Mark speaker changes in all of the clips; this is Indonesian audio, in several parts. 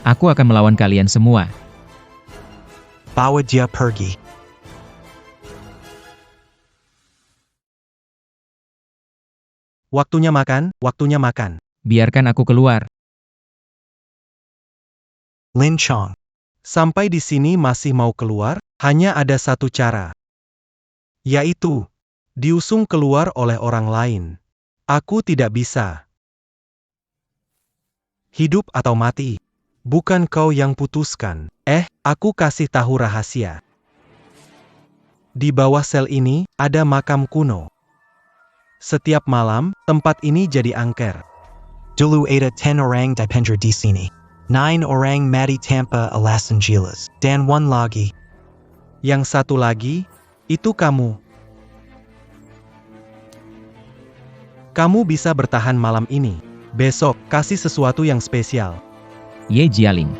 Speaker 1: Aku akan melawan kalian semua.
Speaker 2: Bawa dia pergi.
Speaker 3: Waktunya makan, waktunya makan.
Speaker 1: Biarkan aku keluar.
Speaker 2: Lin Chong.
Speaker 3: Sampai di sini masih mau keluar, hanya ada satu cara. Yaitu, diusung keluar oleh orang lain. Aku tidak bisa. Hidup atau mati. Bukan kau yang putuskan. Aku kasih tahu rahasia. Di bawah sel ini, ada makam kuno. Setiap malam, tempat ini jadi angker.
Speaker 2: Dulu ada 10 orang dipendra di sini. 9 orang mati tanpa alasan jelas. Dan 1 lagi.
Speaker 3: Yang satu lagi, itu kamu. Kamu bisa bertahan malam ini. Besok, kasih sesuatu yang spesial.
Speaker 1: Ye Jialing.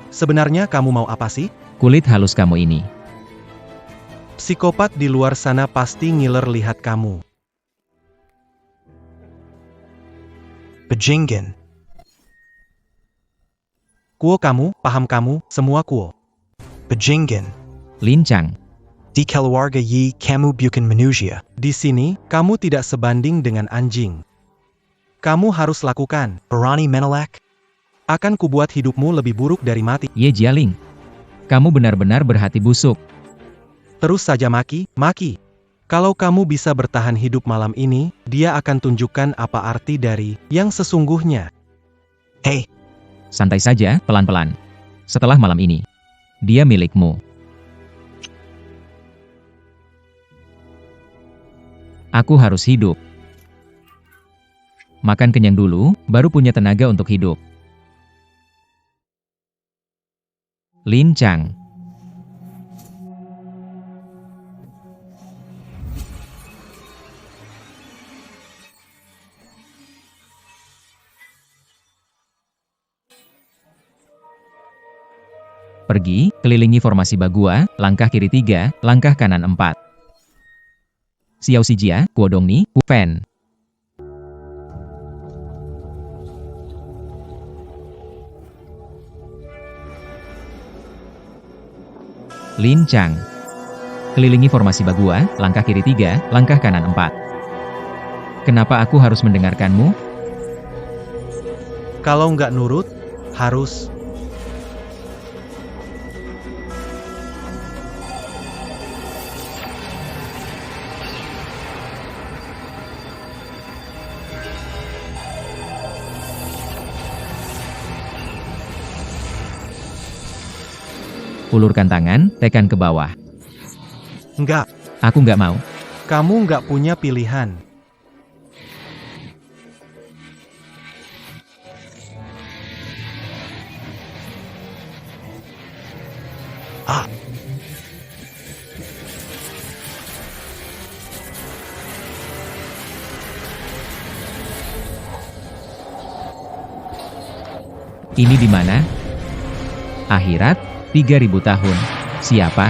Speaker 3: Sebenarnya kamu mau apa sih?
Speaker 1: Kulit halus kamu ini.
Speaker 3: Psikopat di luar sana pasti ngiler lihat kamu.
Speaker 2: Bajingan.
Speaker 3: Kuo kamu, paham kamu, semua kuo.
Speaker 2: Bajingan.
Speaker 1: Lin Chang.
Speaker 2: Di keluarga Yi kamu bukan manusia.
Speaker 3: Di sini, kamu tidak sebanding dengan anjing. Kamu harus lakukan.
Speaker 2: Berani menolak?
Speaker 3: Akan kubuat hidupmu lebih buruk dari mati.
Speaker 1: Ye Jialing. Kamu benar-benar berhati busuk.
Speaker 3: Terus saja maki, maki. Kalau kamu bisa bertahan hidup malam ini, dia akan tunjukkan apa arti dari yang sesungguhnya.
Speaker 2: Hei,
Speaker 1: Santai saja, pelan-pelan. Setelah malam ini, dia milikmu. Aku harus hidup. Makan kenyang dulu, baru punya tenaga untuk hidup. Lin Chang. Pergi, kelilingi formasi Bagua, langkah kiri 3, langkah kanan 4. Xiao Xijia, Guo Dongni, Wu Fen. Lin Chang. Kelilingi formasi Bagua, langkah kiri 3, langkah kanan 4. Kenapa aku harus mendengarkanmu?
Speaker 3: Kalau nggak nurut, harus.
Speaker 1: Ulurkan tangan, tekan ke bawah.
Speaker 3: Nggak.
Speaker 1: Aku nggak mau.
Speaker 3: Kamu nggak punya pilihan.
Speaker 2: ah,
Speaker 1: Ini di mana? Akhirat, 3000 tahun. Siapa?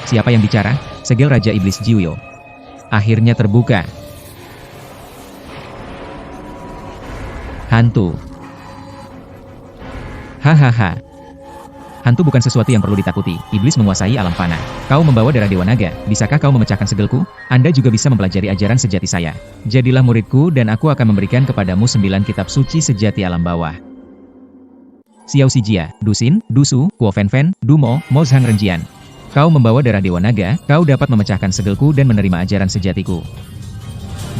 Speaker 1: Siapa yang bicara? Segel Raja Iblis Jiuyo. Akhirnya terbuka. Hantu. Hahaha. Hantu bukan sesuatu yang perlu ditakuti. Iblis menguasai alam fana. Kau membawa darah Dewa Naga. Bisakah kau memecahkan segelku? Anda juga bisa mempelajari ajaran sejati saya. Jadilah muridku dan aku akan memberikan kepadamu 9 kitab suci sejati alam bawah. Xiao Xijia, Dusin, Dusu, Guo Fenfen, Dumo, Mo Zhang Renjian. Kau membawa darah Dewa Naga, kau dapat memecahkan segelku dan menerima ajaran sejatiku.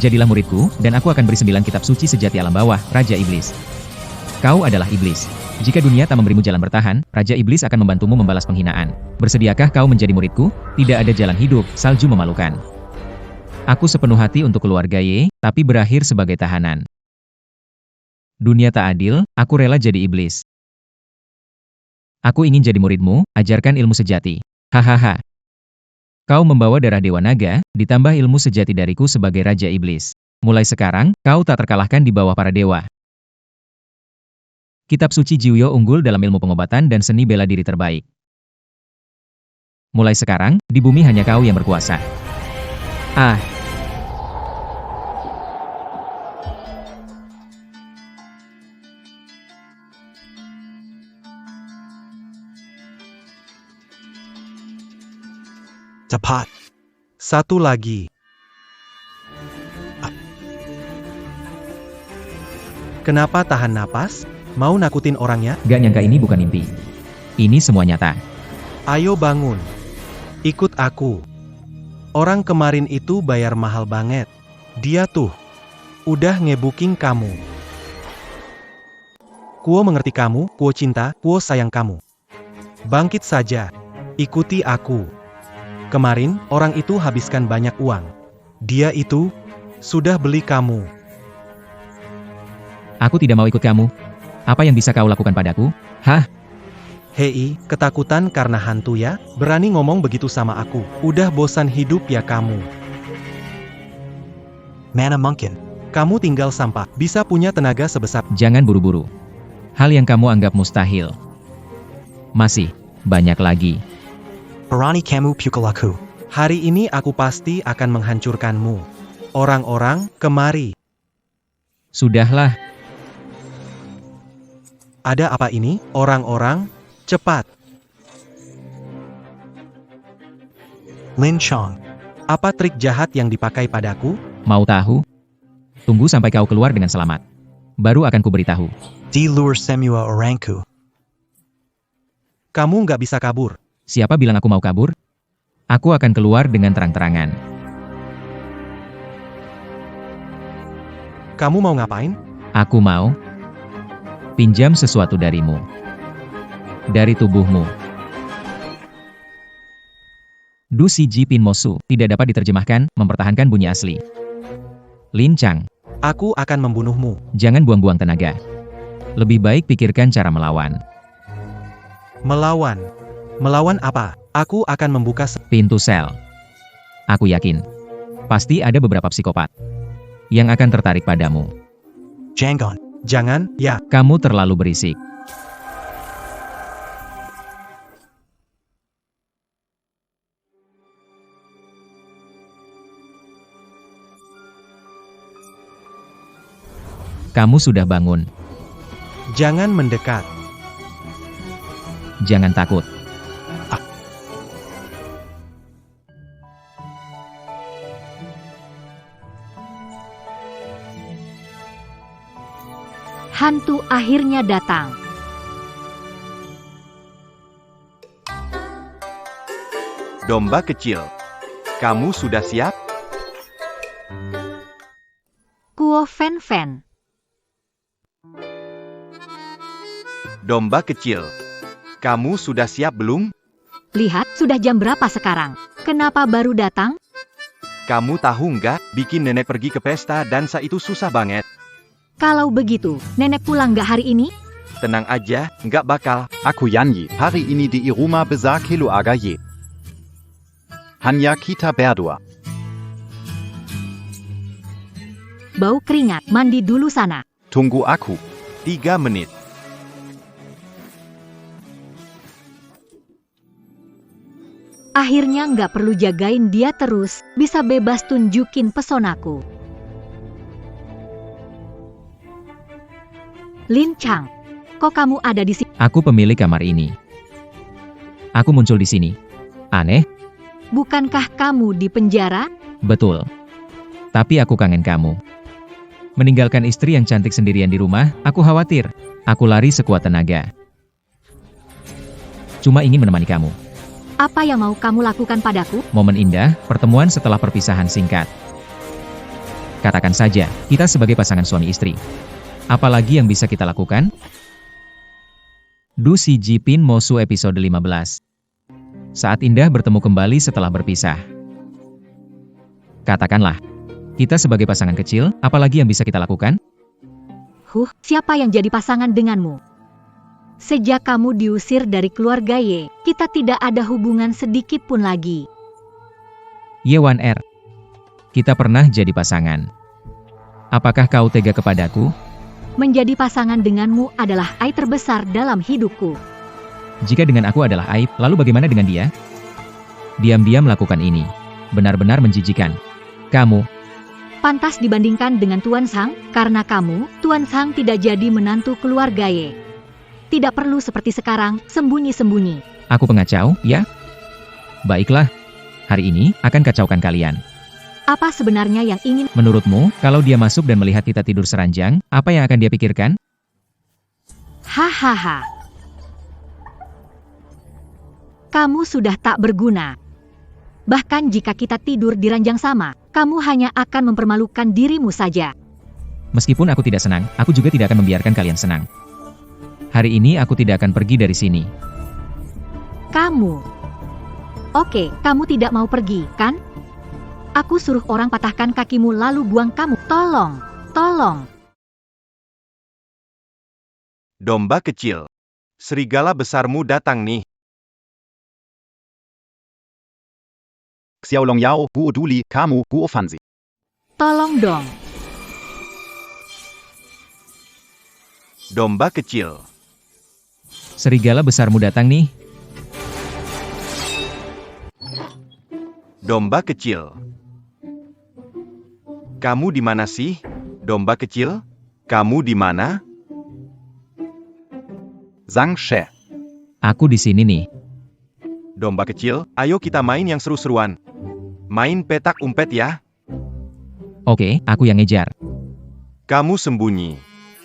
Speaker 1: Jadilah muridku, dan aku akan beri 9 kitab suci sejati alam bawah, Raja Iblis. Kau adalah iblis. Jika dunia tak memberimu jalan bertahan, Raja Iblis akan membantumu membalas penghinaan. Bersediakah kau menjadi muridku? Tidak ada jalan hidup, salju memalukan. Aku sepenuh hati untuk keluarga Ye, tapi berakhir sebagai tahanan. Dunia tak adil, aku rela jadi iblis. Aku ingin jadi muridmu, ajarkan ilmu sejati. Hahaha. Kau membawa darah Dewa Naga, ditambah ilmu sejati dariku sebagai Raja Iblis. Mulai sekarang, kau tak terkalahkan di bawah para dewa. Kitab suci Jiuyo unggul dalam ilmu pengobatan dan seni bela diri terbaik. Mulai sekarang, di bumi hanya kau yang berkuasa. Ah.
Speaker 2: Tepat.
Speaker 3: Satu lagi. Kenapa tahan napas? Mau nakutin orangnya?
Speaker 1: Gak nyangka ini bukan mimpi. Ini semua nyata.
Speaker 3: Ayo bangun. Ikut aku. Orang kemarin itu bayar mahal banget. Dia tuh udah nge-booking kamu. Kuo mengerti kamu, Kuo cinta, Kuo sayang kamu. Bangkit saja. Ikuti aku. Kemarin, orang itu habiskan banyak uang. Dia itu sudah beli kamu.
Speaker 1: Aku tidak mau ikut kamu. Apa yang bisa kau lakukan padaku? Hah?
Speaker 3: Hei, ketakutan karena hantu ya? Berani ngomong begitu sama aku. Udah bosan hidup ya kamu.
Speaker 2: Mana mungkin.
Speaker 3: Kamu tinggal sampah, bisa punya tenaga sebesar.
Speaker 1: Jangan buru-buru. Hal yang kamu anggap mustahil. Masih banyak lagi.
Speaker 2: Berani kamu pukul aku.
Speaker 3: Hari ini aku pasti akan menghancurkanmu. Orang-orang, kemari.
Speaker 1: Sudahlah.
Speaker 3: Ada apa ini? Orang-orang, cepat.
Speaker 2: Lin Chong.
Speaker 3: Apa trik jahat yang dipakai padaku?
Speaker 1: Mau tahu? Tunggu sampai kau keluar dengan selamat. Baru akan kuberitahu.
Speaker 2: Di luar semua orangku.
Speaker 3: Kamu nggak bisa kabur.
Speaker 1: Siapa bilang aku mau kabur? Aku akan keluar dengan terang-terangan.
Speaker 3: Kamu mau ngapain?
Speaker 1: Aku mau pinjam sesuatu darimu. Dari tubuhmu. Du Si Ji Pin Mosu tidak dapat diterjemahkan, mempertahankan bunyi asli. Lin Chang,
Speaker 3: Aku akan membunuhmu.
Speaker 1: jangan buang-buang tenaga. Lebih baik pikirkan cara melawan.
Speaker 3: Melawan. Melawan apa? Aku akan membuka
Speaker 1: Pintu sel. Aku yakin. Pasti ada beberapa psikopat yang akan tertarik padamu.
Speaker 2: Jangan.
Speaker 3: Jangan, ya.
Speaker 1: Kamu terlalu berisik. Kamu sudah bangun.
Speaker 3: Jangan mendekat.
Speaker 1: Jangan takut.
Speaker 4: Hantu akhirnya datang.
Speaker 5: Domba kecil, kamu sudah siap?
Speaker 4: Kuo Fen Fen.
Speaker 5: Domba kecil, kamu sudah siap belum?
Speaker 4: Lihat, sudah jam berapa sekarang? Kenapa baru datang?
Speaker 5: Kamu tahu nggak, bikin nenek pergi ke pesta dansa itu susah banget.
Speaker 4: Kalau begitu, nenek pulang nggak hari ini?
Speaker 5: Tenang aja, nggak bakal.
Speaker 6: Aku Yanyi, hari ini di rumah besar Kilo Agaye. Hanya kita berdua.
Speaker 4: Bau keringat, mandi dulu sana.
Speaker 6: Tunggu aku.
Speaker 5: 3 menit.
Speaker 4: Akhirnya nggak perlu jagain dia terus, bisa bebas tunjukin pesonaku. Lin Chang, kok kamu ada di sini?
Speaker 1: Aku pemilik kamar ini. Aku muncul di sini. Aneh?
Speaker 4: Bukankah kamu di penjara?
Speaker 1: Betul. Tapi aku kangen kamu. Meninggalkan istri yang cantik sendirian di rumah, aku khawatir. Aku lari sekuat tenaga. Cuma ingin menemani kamu.
Speaker 4: Apa yang mau kamu lakukan padaku?
Speaker 1: Momen indah, pertemuan setelah perpisahan singkat. Katakan saja, kita sebagai pasangan suami istri. Apalagi yang bisa kita lakukan? Du Si Ji Pin Mosu episode 15. Saat indah bertemu kembali setelah berpisah. Katakanlah, kita sebagai pasangan kecil, apalagi yang bisa kita lakukan?
Speaker 4: Siapa yang jadi pasangan denganmu? Sejak kamu diusir dari keluarga Ye, kita tidak ada hubungan sedikit pun lagi.
Speaker 1: Yewan Er, kita pernah jadi pasangan. Apakah kau tega kepadaku?
Speaker 4: Menjadi pasangan denganmu adalah aib terbesar dalam hidupku.
Speaker 1: Jika dengan aku adalah aib, lalu bagaimana dengan dia? Diam-diam lakukan ini. Benar-benar menjijikan. Kamu,
Speaker 4: Pantas dibandingkan dengan Tuan Sang, karena kamu, Tuan Sang tidak jadi menantu keluarga Ye. Tidak perlu seperti sekarang, sembunyi-sembunyi.
Speaker 1: aku pengacau, ya? Baiklah. Hari ini, akan kacaukan kalian.
Speaker 4: Apa sebenarnya yang ingin?
Speaker 1: Menurutmu, kalau dia masuk dan melihat kita tidur seranjang, apa yang akan dia pikirkan?
Speaker 4: Hahaha. Kamu sudah tak berguna. Bahkan jika kita tidur di ranjang sama, kamu hanya akan mempermalukan dirimu saja.
Speaker 1: Meskipun aku tidak senang, aku juga tidak akan membiarkan kalian senang. Hari ini aku tidak akan pergi dari sini.
Speaker 4: Kamu. Oke, kamu tidak mau pergi, kan? Aku suruh orang patahkan kakimu lalu buang kamu. Tolong, tolong.
Speaker 5: Domba kecil. Serigala besarmu datang nih.
Speaker 6: Xiaolong Yao, Buo Duli, Kamu, Buo Fanzi.
Speaker 4: Tolong dong.
Speaker 5: Domba kecil.
Speaker 1: Serigala besarmu datang nih.
Speaker 5: Domba kecil. Kamu di mana sih? Domba kecil? Kamu di mana?
Speaker 6: Zhang She.
Speaker 1: Aku di sini nih.
Speaker 5: Domba kecil, ayo kita main yang seru-seruan. Main petak umpet ya.
Speaker 1: Oke, aku yang ngejar.
Speaker 5: Kamu sembunyi.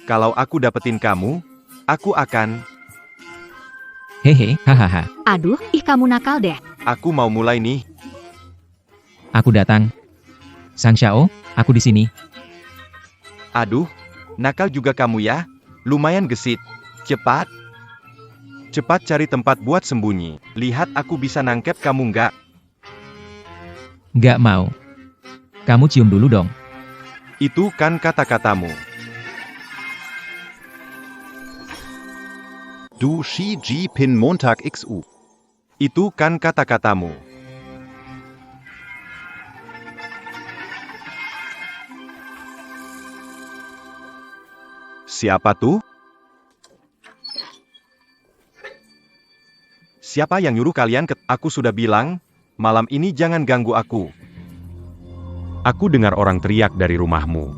Speaker 5: Kalau aku dapetin kamu, aku akan...
Speaker 1: Hehe, hahaha.
Speaker 4: Aduh, kamu nakal deh.
Speaker 5: Aku mau mulai nih.
Speaker 1: Aku datang. Sang Xiao, aku di sini.
Speaker 5: Aduh, nakal juga kamu ya. Lumayan gesit. Cepat. Cepat cari tempat buat sembunyi. Lihat aku bisa nangkep kamu nggak?
Speaker 1: Nggak mau. Kamu cium dulu dong.
Speaker 5: Itu kan kata-katamu.
Speaker 6: Du Xi Ji Pin Montag XU.
Speaker 5: Itu kan kata-katamu. Siapa tuh? Siapa yang nyuruh kalian ke... Aku sudah bilang, malam ini jangan ganggu aku. Aku dengar orang teriak dari rumahmu.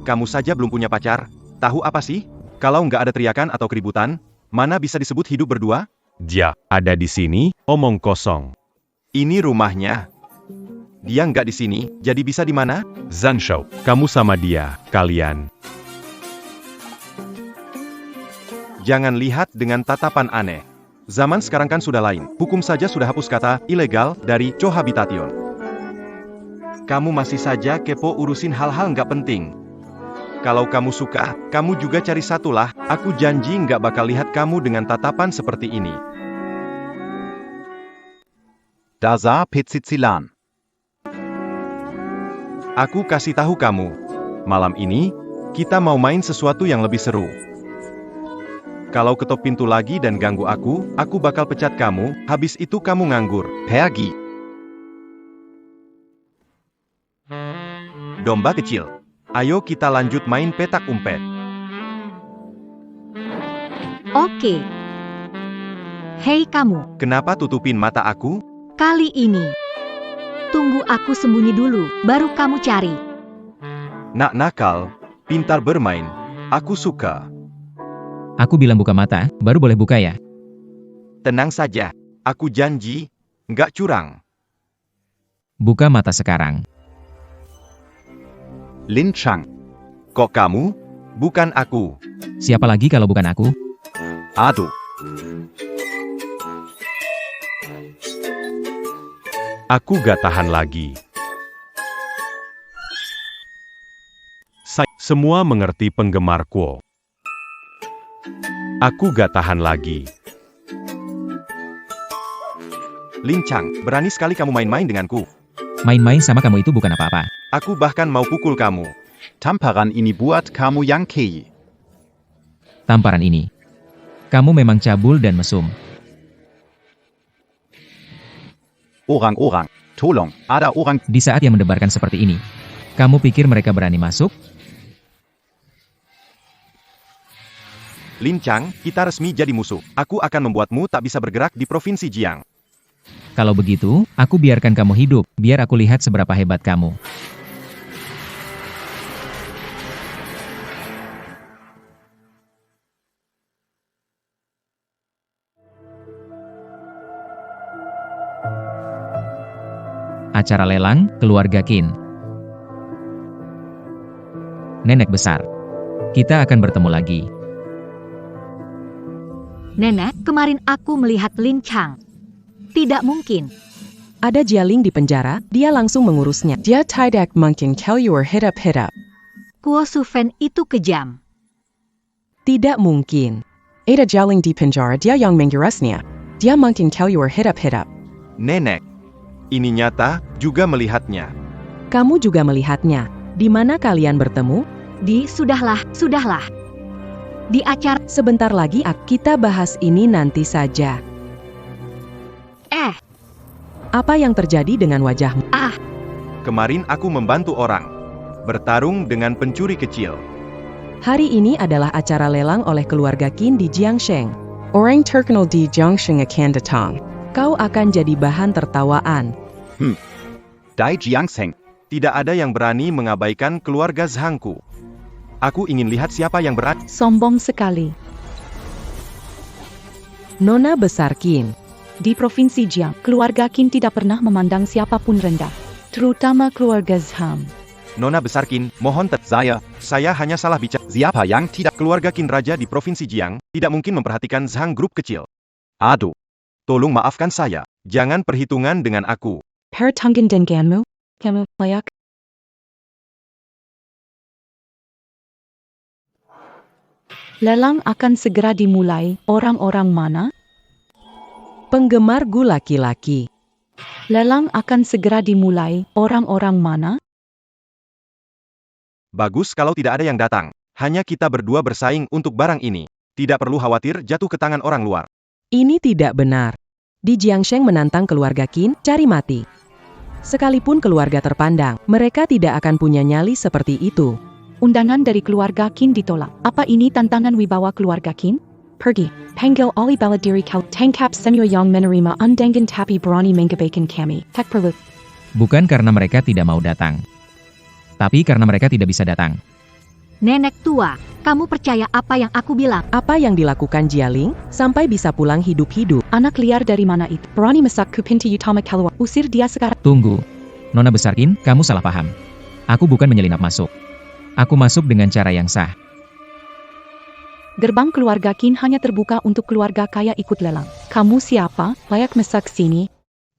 Speaker 5: Kamu saja belum punya pacar. Tahu apa sih? Kalau nggak ada teriakan atau keributan, mana bisa disebut hidup berdua?
Speaker 7: Dia ada di sini, omong kosong.
Speaker 5: Ini rumahnya. Dia nggak di sini, jadi bisa di mana?
Speaker 7: Zanshou, kamu sama dia, kalian.
Speaker 5: Jangan lihat dengan tatapan aneh. Zaman sekarang kan sudah lain. Hukum saja sudah hapus kata ilegal dari cohabitation. Kamu masih saja kepo urusin hal-hal nggak penting. Kalau kamu suka, kamu juga cari satu lah. Aku janji nggak bakal lihat kamu dengan tatapan seperti ini.
Speaker 6: Daza Pizzizilan.
Speaker 5: Aku kasih tahu kamu. Malam ini, kita mau main sesuatu yang lebih seru. Kalau ketok pintu lagi dan ganggu aku bakal pecat kamu, habis itu kamu nganggur.
Speaker 6: Pergi.
Speaker 5: Domba kecil. Ayo kita lanjut main petak umpet.
Speaker 4: Oke. Hei kamu,
Speaker 5: Kenapa tutupin mata aku?
Speaker 4: kali ini. Tunggu aku sembunyi dulu, baru kamu cari.
Speaker 5: Nak nakal, pintar bermain. Aku suka.
Speaker 1: Aku bilang buka mata, baru boleh buka ya.
Speaker 5: Tenang saja. Aku janji, nggak curang.
Speaker 1: Buka mata sekarang.
Speaker 6: Lin Chang.
Speaker 5: Kok kamu? Bukan aku.
Speaker 1: Siapa lagi kalau bukan aku?
Speaker 6: Ado.
Speaker 7: Aku gak tahan lagi. Semua mengerti penggemarku. Aku gak tahan lagi.
Speaker 5: Lincang, berani sekali kamu main-main denganku.
Speaker 1: Main-main sama kamu itu bukan apa-apa.
Speaker 5: Aku bahkan mau pukul kamu.
Speaker 6: Tamparan ini buat kamu yang kei.
Speaker 1: Tamparan ini. Kamu memang cabul dan mesum.
Speaker 6: Orang-orang. Tolong, ada orang.
Speaker 1: Di saat yang mendebarkan seperti ini. Kamu pikir mereka berani masuk?
Speaker 5: Lincang, kita resmi jadi musuh. Aku akan membuatmu tak bisa bergerak di Provinsi Jiang.
Speaker 1: Kalau begitu, aku biarkan kamu hidup, biar aku lihat seberapa hebat kamu. Acara lelang, keluarga Qin. Nenek besar. Kita akan bertemu lagi.
Speaker 4: Nenek, kemarin aku melihat Lin Chang. Tidak mungkin.
Speaker 8: Ada Jialing di penjara, dia langsung mengurusnya. Dia tidak mungkin tell you hit up.
Speaker 4: Kuo Sufen itu kejam.
Speaker 8: Tidak mungkin. Ada Jialing di penjara, dia yang mengurusnya. Dia mungkin tell you hit up.
Speaker 5: Nenek. Ini nyata, juga melihatnya.
Speaker 8: Kamu juga melihatnya. Di mana kalian bertemu?
Speaker 4: Sudahlah. Di acara.
Speaker 8: Sebentar lagi kita bahas ini nanti saja. Apa yang terjadi dengan wajahmu?
Speaker 5: Kemarin aku membantu orang. Bertarung dengan pencuri kecil.
Speaker 8: Hari ini adalah acara lelang oleh keluarga Qin di Jiangsheng. Orang terkenal di Jiangsheng akan datang. Kau akan jadi bahan tertawaan.
Speaker 6: Dai Jiangsheng.
Speaker 5: Tidak ada yang berani mengabaikan keluarga Zhangku. Aku ingin lihat siapa yang berani.
Speaker 9: Sombong sekali.
Speaker 8: Nona besar Qin.
Speaker 9: Di Provinsi Jiang, keluarga Qin tidak pernah memandang siapapun rendah. Terutama keluarga Zhang.
Speaker 5: Nona besar Qin, mohon saya hanya salah bicara.
Speaker 6: Siapa yang tidak?
Speaker 5: Keluarga Qin Raja di Provinsi Jiang, tidak mungkin memperhatikan Zhang grup kecil.
Speaker 6: Aduh.
Speaker 5: Tolong maafkan saya. Jangan perhitungan dengan aku.
Speaker 9: Pertanggung denganmu, kamu layak. Lelang akan segera dimulai. Orang-orang mana?
Speaker 8: Penggemarku laki-laki.
Speaker 9: Lelang akan segera dimulai. Orang-orang mana?
Speaker 5: Bagus kalau tidak ada yang datang. Hanya kita berdua bersaing untuk barang ini. Tidak perlu khawatir jatuh ke tangan orang luar.
Speaker 8: Ini tidak benar. Di Jiangsheng menantang keluarga Qin, cari mati. Sekalipun keluarga terpandang, mereka tidak akan punya nyali seperti itu.
Speaker 9: Undangan dari keluarga Qin ditolak. Apa ini tantangan wibawa keluarga Qin? Pergi. Panggil ahli bela diri kau. Tangkap semua yang menerima undangan tapi berani mengabaikan kami. Tak perlu.
Speaker 1: Bukan karena mereka tidak mau datang. Tapi karena mereka tidak bisa datang.
Speaker 4: Nenek tua, kamu percaya apa yang aku bilang?
Speaker 8: Apa yang dilakukan Jialing, sampai bisa pulang hidup-hidup?
Speaker 9: Anak liar dari mana itu? Berani masak ke pintu utama keluar. Usir dia sekarang.
Speaker 1: Tunggu. Nona besar Qin, kamu salah paham. Aku bukan menyelinap masuk. Aku masuk dengan cara yang sah.
Speaker 9: Gerbang keluarga Qin hanya terbuka untuk keluarga kaya ikut lelang. Kamu siapa? Layak masak sini?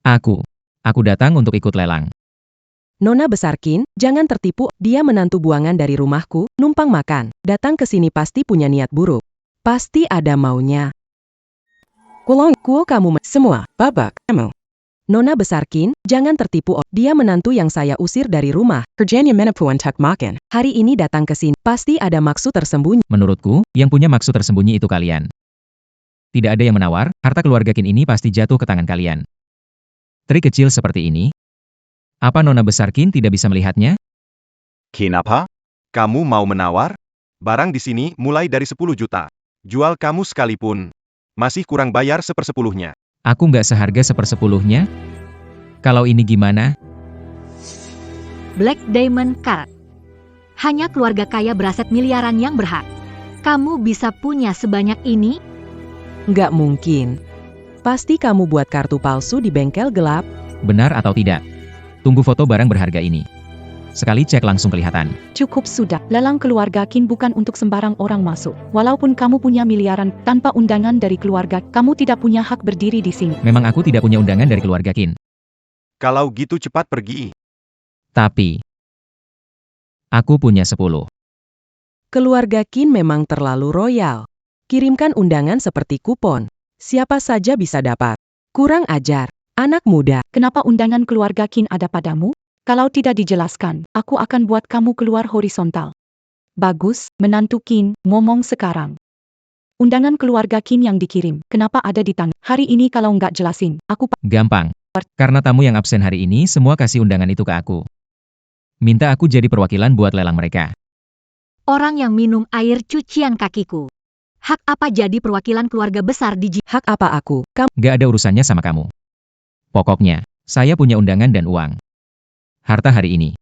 Speaker 1: Aku datang untuk ikut lelang.
Speaker 8: Nona besar Qin, jangan tertipu, dia menantu buangan dari rumahku, numpang makan, datang ke sini pasti punya niat buruk. Pasti ada maunya. Kuo kamu semua, babak, kamu. Nona besar Qin, jangan tertipu, dia menantu yang saya usir dari rumah, kerjanya menipu untuk makan. Hari ini datang ke sini, pasti ada maksud tersembunyi.
Speaker 1: Menurutku, yang punya maksud tersembunyi itu kalian. Tidak ada yang menawar, harta keluarga Qin ini pasti jatuh ke tangan kalian. Trik kecil seperti ini. Apa Nona besar Qin tidak bisa melihatnya?
Speaker 6: Kenapa?
Speaker 5: Kamu mau menawar? Barang di sini mulai dari 10 juta. Jual kamu sekalipun. Masih kurang bayar 1/10-nya.
Speaker 1: Aku nggak seharga 1/10-nya? Kalau ini gimana?
Speaker 4: Black Diamond Card. Hanya keluarga kaya beraset miliaran yang berhak. Kamu bisa punya sebanyak ini?
Speaker 8: Nggak mungkin. Pasti kamu buat kartu palsu di bengkel gelap.
Speaker 1: Benar atau tidak? Tunggu foto barang berharga ini. Sekali cek langsung kelihatan.
Speaker 9: Cukup sudah, lelang keluarga Qin bukan untuk sembarang orang masuk. Walaupun kamu punya miliaran, tanpa undangan dari keluarga, kamu tidak punya hak berdiri di sini.
Speaker 1: Memang aku tidak punya undangan dari keluarga Qin.
Speaker 5: Kalau gitu cepat pergi.
Speaker 1: Tapi, aku punya 10.
Speaker 8: Keluarga Qin memang terlalu royal. Kirimkan undangan seperti kupon. Siapa saja bisa dapat. Kurang ajar. Anak muda.
Speaker 9: Kenapa undangan keluarga Qin ada padamu? Kalau tidak dijelaskan, aku akan buat kamu keluar horizontal. Bagus, menantu Qin, ngomong sekarang. Undangan keluarga Qin yang dikirim, kenapa ada di tangan? Hari ini kalau nggak jelasin, aku...
Speaker 1: Gampang. Karena tamu yang absen hari ini semua kasih undangan itu ke aku. Minta aku jadi perwakilan buat lelang mereka.
Speaker 4: Orang yang minum air cucian kakiku. Hak apa jadi perwakilan keluarga besar di
Speaker 8: Hak apa aku? Kamu...
Speaker 1: Gak ada urusannya sama kamu. Pokoknya, saya punya undangan dan uang. Harta hari ini.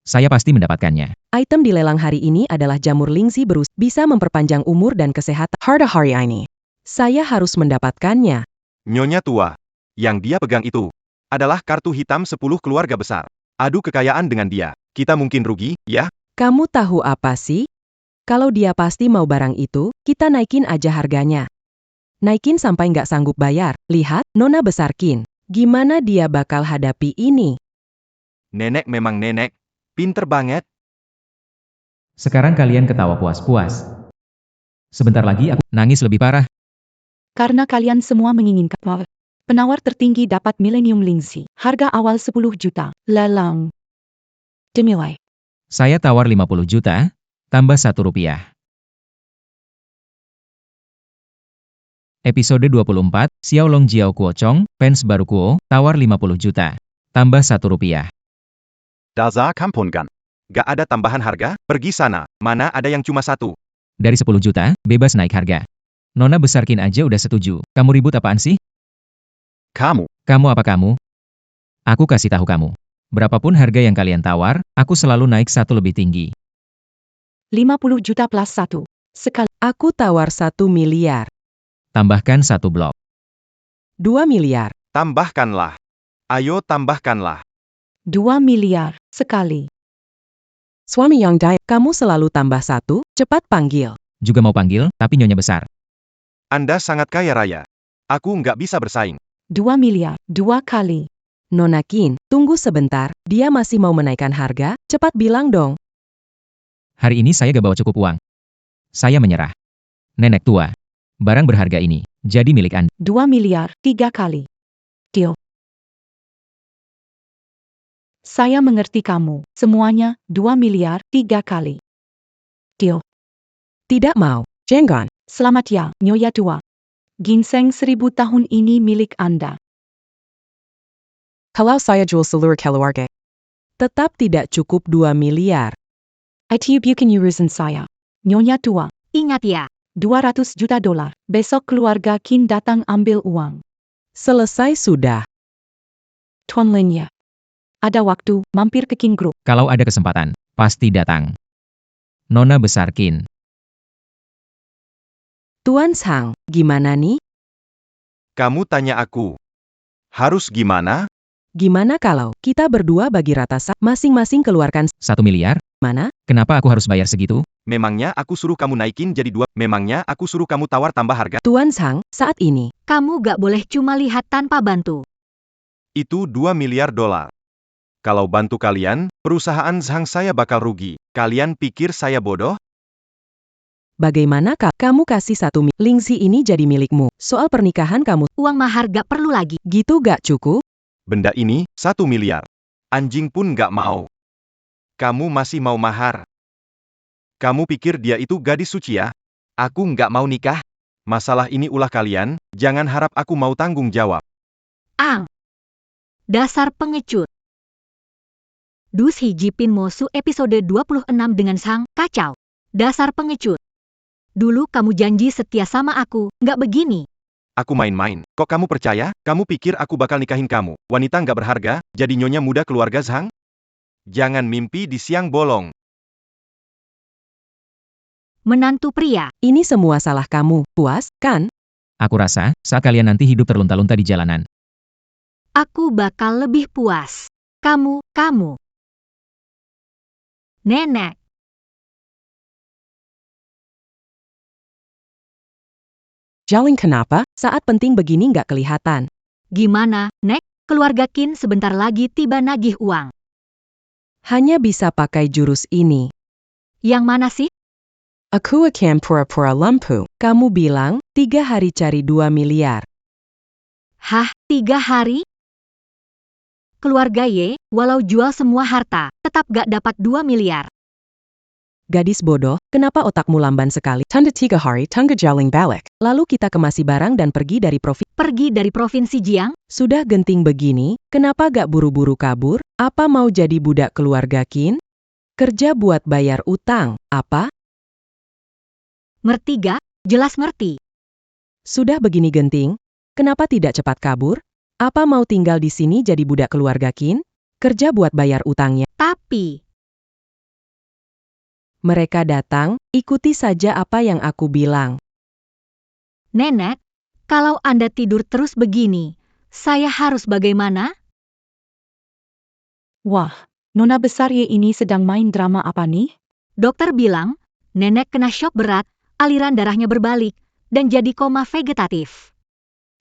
Speaker 1: Saya pasti mendapatkannya.
Speaker 8: Item di lelang hari ini adalah jamur lingzi berus, bisa memperpanjang umur dan kesehatan. Harta hari ini. Saya harus mendapatkannya.
Speaker 5: Nyonya tua. Yang dia pegang itu. adalah kartu hitam 10 keluarga besar. Adu kekayaan dengan dia. Kita mungkin rugi, ya?
Speaker 8: Kamu tahu apa sih? Kalau dia pasti mau barang itu, kita naikin aja harganya. Naikin sampai nggak sanggup bayar. Lihat, Nona Besarkin. Gimana dia bakal hadapi ini?
Speaker 5: Nenek memang nenek. Pinter banget.
Speaker 1: Sekarang kalian ketawa puas-puas. Sebentar lagi aku nangis lebih parah.
Speaker 9: Karena kalian semua menginginkan penawar tertinggi dapat Millennium Lingxi. Harga awal 10 juta. Lelang. Dimulai.
Speaker 1: Saya tawar 50 juta, tambah 1 rupiah. Episode 24, Xiaolong Jiao Kuo Chong, fans baru Kuo, tawar 50 juta, tambah 1 rupiah.
Speaker 6: Dasar Kampungan.
Speaker 5: Gak ada tambahan harga? Pergi sana. Mana ada yang cuma 1?
Speaker 1: Dari 10 juta, bebas naik harga. Nona Besarkin aja udah setuju. Kamu ribut apaan sih?
Speaker 6: Kamu.
Speaker 1: Kamu apa kamu? Aku kasih tahu kamu. Berapapun harga yang kalian tawar, aku selalu naik 1 lebih tinggi.
Speaker 9: 50 juta plus 1. Sekali.
Speaker 8: Aku tawar 1 miliar.
Speaker 1: Tambahkan 1 blok.
Speaker 8: 2 miliar.
Speaker 5: Tambahkanlah. Ayo tambahkanlah.
Speaker 9: 2 miliar. Sekali.
Speaker 8: Suami yang daya, kamu selalu tambah 1, cepat panggil.
Speaker 1: Juga mau panggil, tapi nyonya besar.
Speaker 5: Anda sangat kaya raya. Aku nggak bisa bersaing.
Speaker 9: 2 miliar. 2 kali.
Speaker 8: Nona Qin, tunggu sebentar, dia masih mau menaikkan harga, cepat bilang dong.
Speaker 1: Hari ini saya gak bawa cukup uang. Saya menyerah. Nenek tua. Barang berharga ini, jadi milik Anda.
Speaker 9: 2 miliar. 3 kali. Deal. Saya mengerti kamu. Semuanya, 2 miliar, 3 kali. Deal.
Speaker 8: Tidak mau. Jenggon.
Speaker 9: Selamat ya, Nyonya tua. Ginseng 1000 tahun ini milik Anda.
Speaker 8: Kalau saya jual seluruh keluarga. Tetap tidak cukup 2 miliar.
Speaker 9: Itu bukan urusan saya. Nyonya tua.
Speaker 4: Ingat ya,
Speaker 9: 200 juta dolar. Besok keluarga Qin datang ambil uang.
Speaker 8: Selesai sudah.
Speaker 9: Tuan Lin ya. Ada waktu, mampir ke Qin Group.
Speaker 1: Kalau ada kesempatan, pasti datang. Nona Besarkin.
Speaker 8: Tuan Sang, gimana nih?
Speaker 5: Kamu tanya aku. Harus gimana?
Speaker 8: Gimana kalau kita berdua bagi rata masing-masing keluarkan
Speaker 1: 1 miliar?
Speaker 8: mana?
Speaker 1: Kenapa aku harus bayar segitu?
Speaker 5: Memangnya aku suruh kamu naikin jadi 2? Memangnya aku suruh kamu tawar tambah harga?
Speaker 8: Tuan Sang, saat ini.
Speaker 4: kamu gak boleh cuma lihat tanpa bantu.
Speaker 5: Itu 2 miliar dolar. Kalau bantu kalian, perusahaan Zhang saya bakal rugi. Kalian pikir saya bodoh?
Speaker 8: Bagaimana kamu kasih 1 miliar? Lingxi ini jadi milikmu. Soal pernikahan kamu,
Speaker 4: Uang mahar gak perlu lagi.
Speaker 8: gitu gak cukup?
Speaker 5: Benda ini, 1 miliar. Anjing pun nggak mau. Kamu masih mau mahar? Kamu pikir dia itu gadis suci ya? Aku nggak mau nikah. Masalah ini ulah kalian, jangan harap aku mau tanggung jawab.
Speaker 4: Ang. Dasar pengecut. Dus Hiji Pin Mosu episode 26 dengan Sang, kacau. Dasar pengecut. Dulu kamu janji setia sama aku, nggak begini.
Speaker 5: Aku main-main. Kok kamu percaya? Kamu pikir aku bakal nikahin kamu? Wanita nggak berharga, jadi nyonya muda keluarga Zhang? Jangan mimpi di siang bolong.
Speaker 4: Menantu pria.
Speaker 8: Ini semua salah kamu, puas, kan?
Speaker 1: Aku rasa, saat kalian nanti hidup terlunta-lunta di jalanan.
Speaker 4: Aku bakal lebih puas. Kamu. Nenek.
Speaker 8: Jaling kenapa? Saat penting begini nggak kelihatan.
Speaker 4: Gimana, Nek? Keluarga Qin sebentar lagi tiba nagih uang.
Speaker 8: Hanya bisa pakai jurus ini.
Speaker 4: Yang mana sih?
Speaker 8: Aku akan pura-pura lampu. Kamu bilang, 3 hari cari 2 miliar.
Speaker 4: Hah, 3 hari? Keluarga Y, walau jual semua harta, tetap gak dapat 2 miliar.
Speaker 8: Gadis bodoh, kenapa otakmu lamban sekali? Tanda 3 hari, tangga jaling balik. Lalu kita kemasi barang dan pergi dari
Speaker 4: Provinsi Jiang?
Speaker 8: Sudah genting begini, kenapa gak buru-buru kabur? Apa mau jadi budak keluarga Qin? Kerja buat bayar utang, apa?
Speaker 4: Ngerti gak? Jelas ngerti.
Speaker 8: Sudah begini genting, kenapa tidak cepat kabur? Apa mau tinggal di sini jadi budak keluarga Qin? Kerja buat bayar utangnya.
Speaker 4: Tapi,
Speaker 8: Mereka datang, ikuti saja apa yang aku bilang.
Speaker 4: Nenek, kalau Anda tidur terus begini, saya harus bagaimana?
Speaker 9: Wah, Nona besar Ye ini sedang main drama apa nih?
Speaker 4: Dokter bilang, nenek kena syok berat, aliran darahnya berbalik, dan jadi koma vegetatif.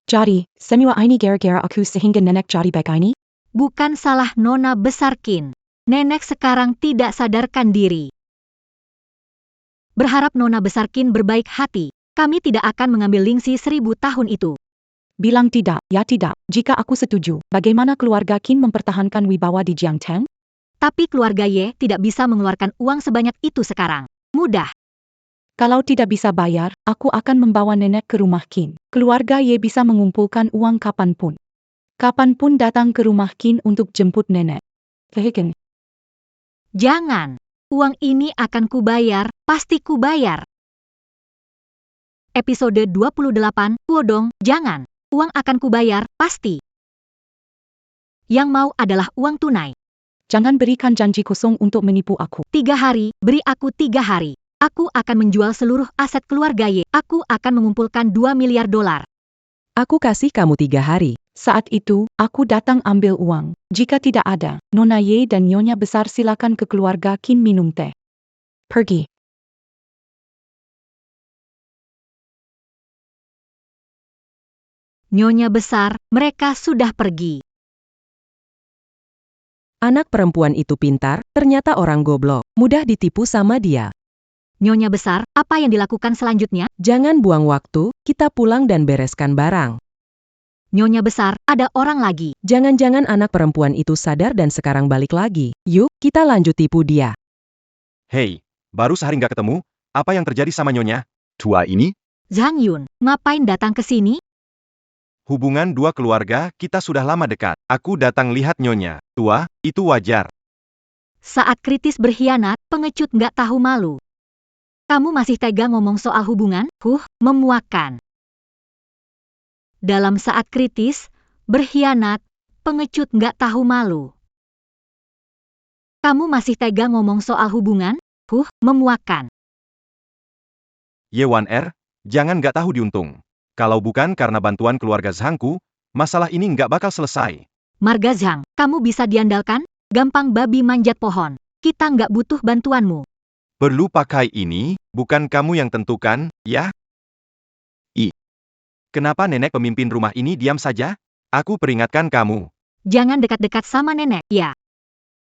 Speaker 9: Jadi, semua ini gara-gara aku sehingga nenek jadi baik ini?
Speaker 4: Bukan salah Nona besar Qin. Nenek sekarang tidak sadarkan diri. Berharap Nona besar Qin berbaik hati. Kami tidak akan mengambil Lingxi 1000 tahun itu.
Speaker 9: Bilang tidak, ya tidak. Jika aku setuju, bagaimana keluarga Qin mempertahankan wibawa di Jiangteng?
Speaker 4: Tapi keluarga Ye tidak bisa mengeluarkan uang sebanyak itu sekarang. Mudah.
Speaker 9: Kalau tidak bisa bayar, aku akan membawa nenek ke rumah Qin. Keluarga Ye bisa mengumpulkan uang kapanpun. Kapanpun datang ke rumah Qin untuk jemput nenek. Vegan.
Speaker 4: Jangan. Uang ini akan kubayar, pasti kubayar. Episode 28, Wodong, jangan. Uang akan kubayar, pasti. Yang mau adalah uang tunai.
Speaker 9: Jangan berikan janji kosong untuk menipu aku.
Speaker 4: 3 hari, beri aku 3 hari. Aku akan menjual seluruh aset keluarga Ye. Aku akan mengumpulkan 2 miliar dolar.
Speaker 8: Aku kasih kamu 3 hari.
Speaker 9: Saat itu, aku datang ambil uang. Jika tidak ada, Nona Ye dan Nyonya besar silakan ke keluarga Qin minum teh. Pergi.
Speaker 4: Nyonya besar, mereka sudah pergi.
Speaker 8: Anak perempuan itu pintar, ternyata orang goblok. Mudah ditipu sama dia.
Speaker 4: Nyonya besar, apa yang dilakukan selanjutnya?
Speaker 8: Jangan buang waktu, kita pulang dan bereskan barang.
Speaker 4: Nyonya besar, ada orang lagi.
Speaker 8: Jangan-jangan anak perempuan itu sadar dan sekarang balik lagi. Yuk, kita lanjut tipu dia.
Speaker 5: Hei, baru sehari nggak ketemu, apa yang terjadi sama Nyonya?
Speaker 6: Tua ini?
Speaker 4: Zhang Yun, ngapain datang ke sini?
Speaker 5: Hubungan dua keluarga kita sudah lama dekat. Aku datang lihat Nyonya. Tua, itu wajar.
Speaker 4: Saat kritis berkhianat, pengecut nggak tahu malu. Kamu masih tega ngomong soal hubungan? Memuakkan. Dalam saat kritis, berkhianat, pengecut nggak tahu malu. Kamu masih tega ngomong soal hubungan? Memuakkan.
Speaker 5: Yewan R, jangan nggak tahu diuntung. Kalau bukan karena bantuan keluarga Zhangku, masalah ini nggak bakal selesai.
Speaker 4: Marga Zhang, kamu bisa diandalkan? Gampang babi manjat pohon. Kita nggak butuh bantuanmu.
Speaker 5: Perlu pakai ini, bukan kamu yang tentukan, ya? Kenapa nenek pemimpin rumah ini diam saja? Aku peringatkan kamu.
Speaker 4: Jangan dekat-dekat sama nenek, ya.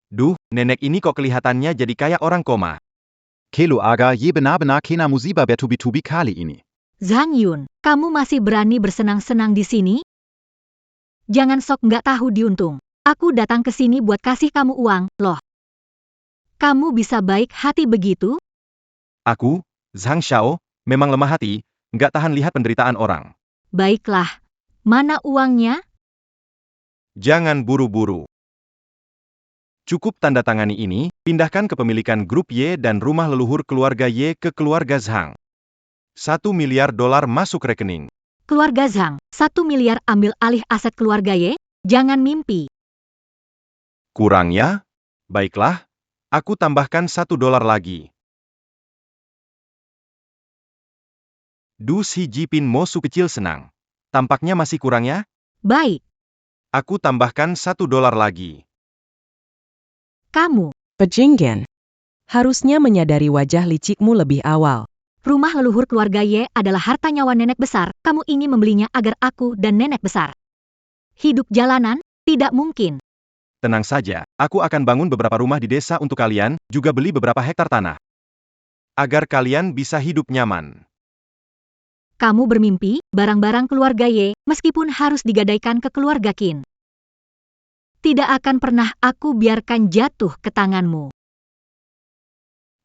Speaker 5: Duh, nenek ini kok kelihatannya jadi kayak orang koma.
Speaker 6: Keluarga Ye benar-benar kena musibah bertubi-tubi kali ini.
Speaker 4: Zhang Yun, kamu masih berani bersenang-senang di sini? Jangan sok nggak tahu diuntung. Aku datang ke sini buat kasih kamu uang, loh. Kamu bisa baik hati begitu?
Speaker 5: Aku, Zhang Xiao, memang lemah hati, nggak tahan lihat penderitaan orang.
Speaker 4: Baiklah. Mana uangnya?
Speaker 5: Jangan buru-buru. Cukup tanda tangani ini, pindahkan kepemilikan grup Y dan rumah leluhur keluarga Y ke keluarga Zhang. 1 miliar dolar masuk rekening.
Speaker 4: Keluarga Zhang, 1 miliar ambil alih aset keluarga Y? Jangan mimpi.
Speaker 5: Kurang ya? Baiklah, aku tambahkan 1 dolar lagi. Du Xi Jipin Mosu kecil senang. Tampaknya masih kurang ya?
Speaker 4: Baik.
Speaker 5: Aku tambahkan 1 dolar lagi.
Speaker 4: Kamu,
Speaker 8: Pejinggen. Harusnya menyadari wajah licikmu lebih awal.
Speaker 4: rumah leluhur keluarga Y adalah harta nyawa nenek besar. Kamu ingin membelinya agar aku dan nenek besar hidup jalanan? Tidak mungkin.
Speaker 5: Tenang saja, aku akan bangun beberapa rumah di desa untuk kalian, juga beli beberapa hektar tanah. Agar kalian bisa hidup nyaman.
Speaker 4: Kamu bermimpi, barang-barang keluarga Y, meskipun harus digadaikan ke keluarga Qin. Tidak akan pernah aku biarkan jatuh ke tanganmu.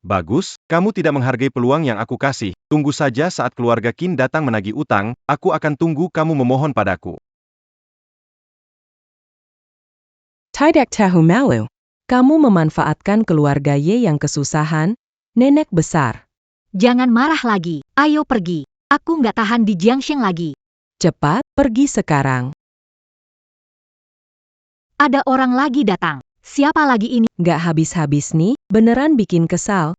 Speaker 5: Bagus, kamu tidak menghargai peluang yang aku kasih. Tunggu saja saat keluarga Qin datang menagih utang, aku akan tunggu kamu memohon padaku.
Speaker 8: Tidak tahu malu. Kamu memanfaatkan keluarga Y yang kesusahan, nenek besar.
Speaker 4: Jangan marah lagi, ayo pergi. Aku nggak tahan di Jiangsheng lagi.
Speaker 8: Cepat, pergi sekarang.
Speaker 4: Ada orang lagi datang. Siapa lagi ini?
Speaker 8: Nggak habis-habis nih, beneran bikin kesal.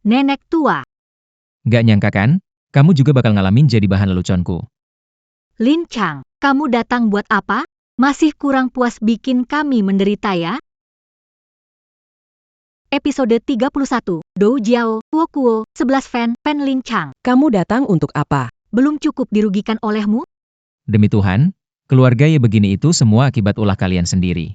Speaker 4: Nenek tua.
Speaker 1: Gak nyangka kan? Kamu juga bakal ngalamin jadi bahan leluconku.
Speaker 4: Lin Chang, kamu datang buat apa? Masih kurang puas bikin kami menderita ya? episode 31, Dou Jiao, Kuo Kuo, 11 Fan Lin Chang.
Speaker 8: Kamu datang untuk apa?
Speaker 4: Belum cukup dirugikan olehmu?
Speaker 1: Demi Tuhan, keluarga Ye begini itu semua akibat ulah kalian sendiri.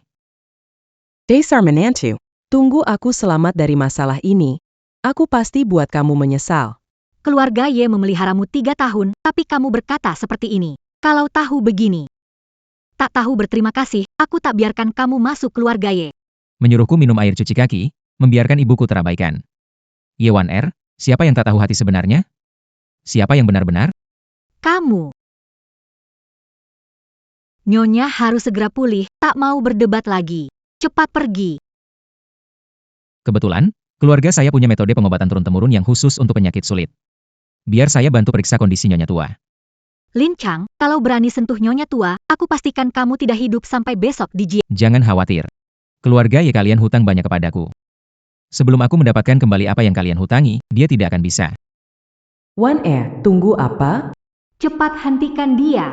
Speaker 8: Dasar menantu. Tunggu aku selamat dari masalah ini. Aku pasti buat kamu menyesal.
Speaker 4: Keluarga Ye memeliharamu 3 tahun, tapi kamu berkata seperti ini. Kalau tahu begini. Tak tahu berterima kasih, aku tak biarkan kamu masuk keluarga Ye.
Speaker 1: Menyuruhku minum air cuci kaki, membiarkan ibuku terabaikan. Ye Wan Er, siapa yang tak tahu hati sebenarnya? Siapa yang benar-benar?
Speaker 4: Kamu. Nyonya harus segera pulih, tak mau berdebat lagi. Cepat pergi.
Speaker 1: Kebetulan, keluarga saya punya metode pengobatan turun-temurun yang khusus untuk penyakit sulit. Biar saya bantu periksa kondisi nyonya tua.
Speaker 4: Lin Chang, kalau berani sentuh nyonya tua, aku pastikan kamu tidak hidup sampai besok di Jia.
Speaker 1: Jangan khawatir. Keluarga Ye kalian hutang banyak kepadaku. Sebelum aku mendapatkan kembali apa yang kalian hutangi, dia tidak akan bisa.
Speaker 8: Wan Er, tunggu apa?
Speaker 4: Cepat hentikan dia.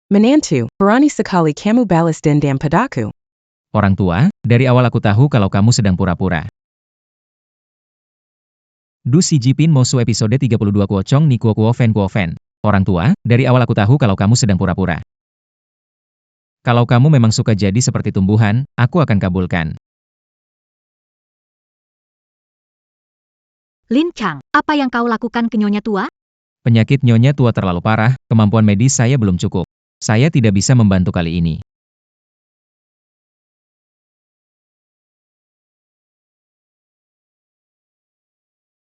Speaker 8: Menantu, berani sekali kamu balas dendam padaku.
Speaker 1: Orang tua, dari awal aku tahu kalau kamu sedang pura-pura. Du Si Jipin Mosu episode 32 Kuo Chong Ni Kuo Kuo Fan. Orang tua, dari awal aku tahu kalau kamu sedang pura-pura. Kalau kamu memang suka jadi seperti tumbuhan, aku akan kabulkan.
Speaker 4: Lin Chang, apa yang kau lakukan ke nyonya tua?
Speaker 1: Penyakit nyonya tua terlalu parah, kemampuan medis saya belum cukup. Saya tidak bisa membantu kali ini.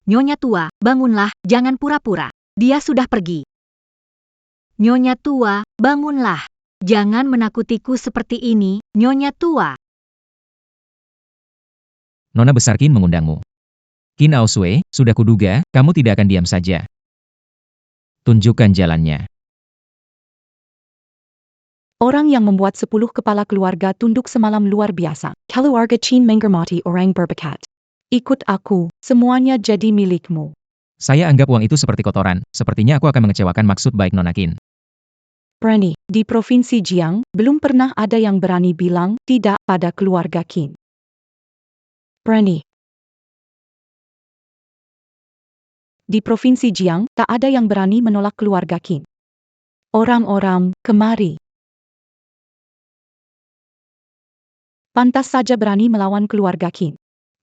Speaker 4: Nyonya tua, bangunlah, jangan pura-pura. Dia sudah pergi. Nyonya tua, bangunlah. Jangan menakutiku seperti ini, Nyonya tua.
Speaker 1: Nona besar Qin mengundangmu. Qin Aosue, sudah kuduga, kamu tidak akan diam saja. Tunjukkan jalannya.
Speaker 9: Orang yang membuat 10 kepala keluarga tunduk semalam luar biasa. Keluarga Qin menghormati orang berbakat. Ikut aku, semuanya jadi milikmu.
Speaker 1: Saya anggap uang itu seperti kotoran, sepertinya aku akan mengecewakan maksud baik Nona Qin.
Speaker 9: Berani, di Provinsi Jiang, belum pernah ada yang berani bilang tidak pada keluarga Qin. Berani. Di Provinsi Jiang, tak ada yang berani menolak keluarga Qin. Orang-orang, kemari. Pantas saja berani melawan keluarga Qin.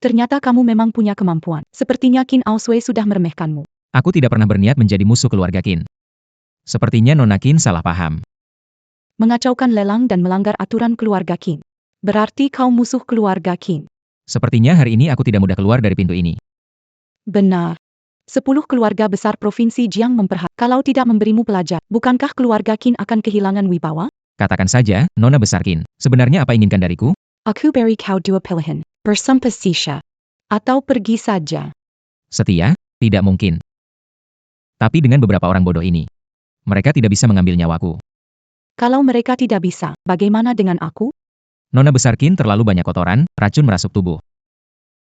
Speaker 9: Ternyata kamu memang punya kemampuan. Sepertinya Qin Aosue sudah meremehkanmu.
Speaker 1: Aku tidak pernah berniat menjadi musuh keluarga Qin. Sepertinya Nona Qin salah paham.
Speaker 9: Mengacaukan lelang dan melanggar aturan keluarga Qin. Berarti kau musuh keluarga Qin.
Speaker 1: Sepertinya hari ini aku tidak mudah keluar dari pintu ini.
Speaker 9: Benar. 10 keluarga besar Provinsi Jiang kalau tidak memberimu pelajar, bukankah keluarga Qin akan kehilangan wibawa?
Speaker 1: Katakan saja, Nona besar Qin, sebenarnya apa inginkan dariku?
Speaker 9: Aku beri kau 2 pilihan. Bersampai sisa. Atau pergi saja.
Speaker 1: Setia? Tidak mungkin. Tapi dengan beberapa orang bodoh ini, mereka tidak bisa mengambil nyawaku.
Speaker 9: Kalau mereka tidak bisa, bagaimana dengan aku?
Speaker 1: Nona besar Qin terlalu banyak kotoran, racun merasuk tubuh.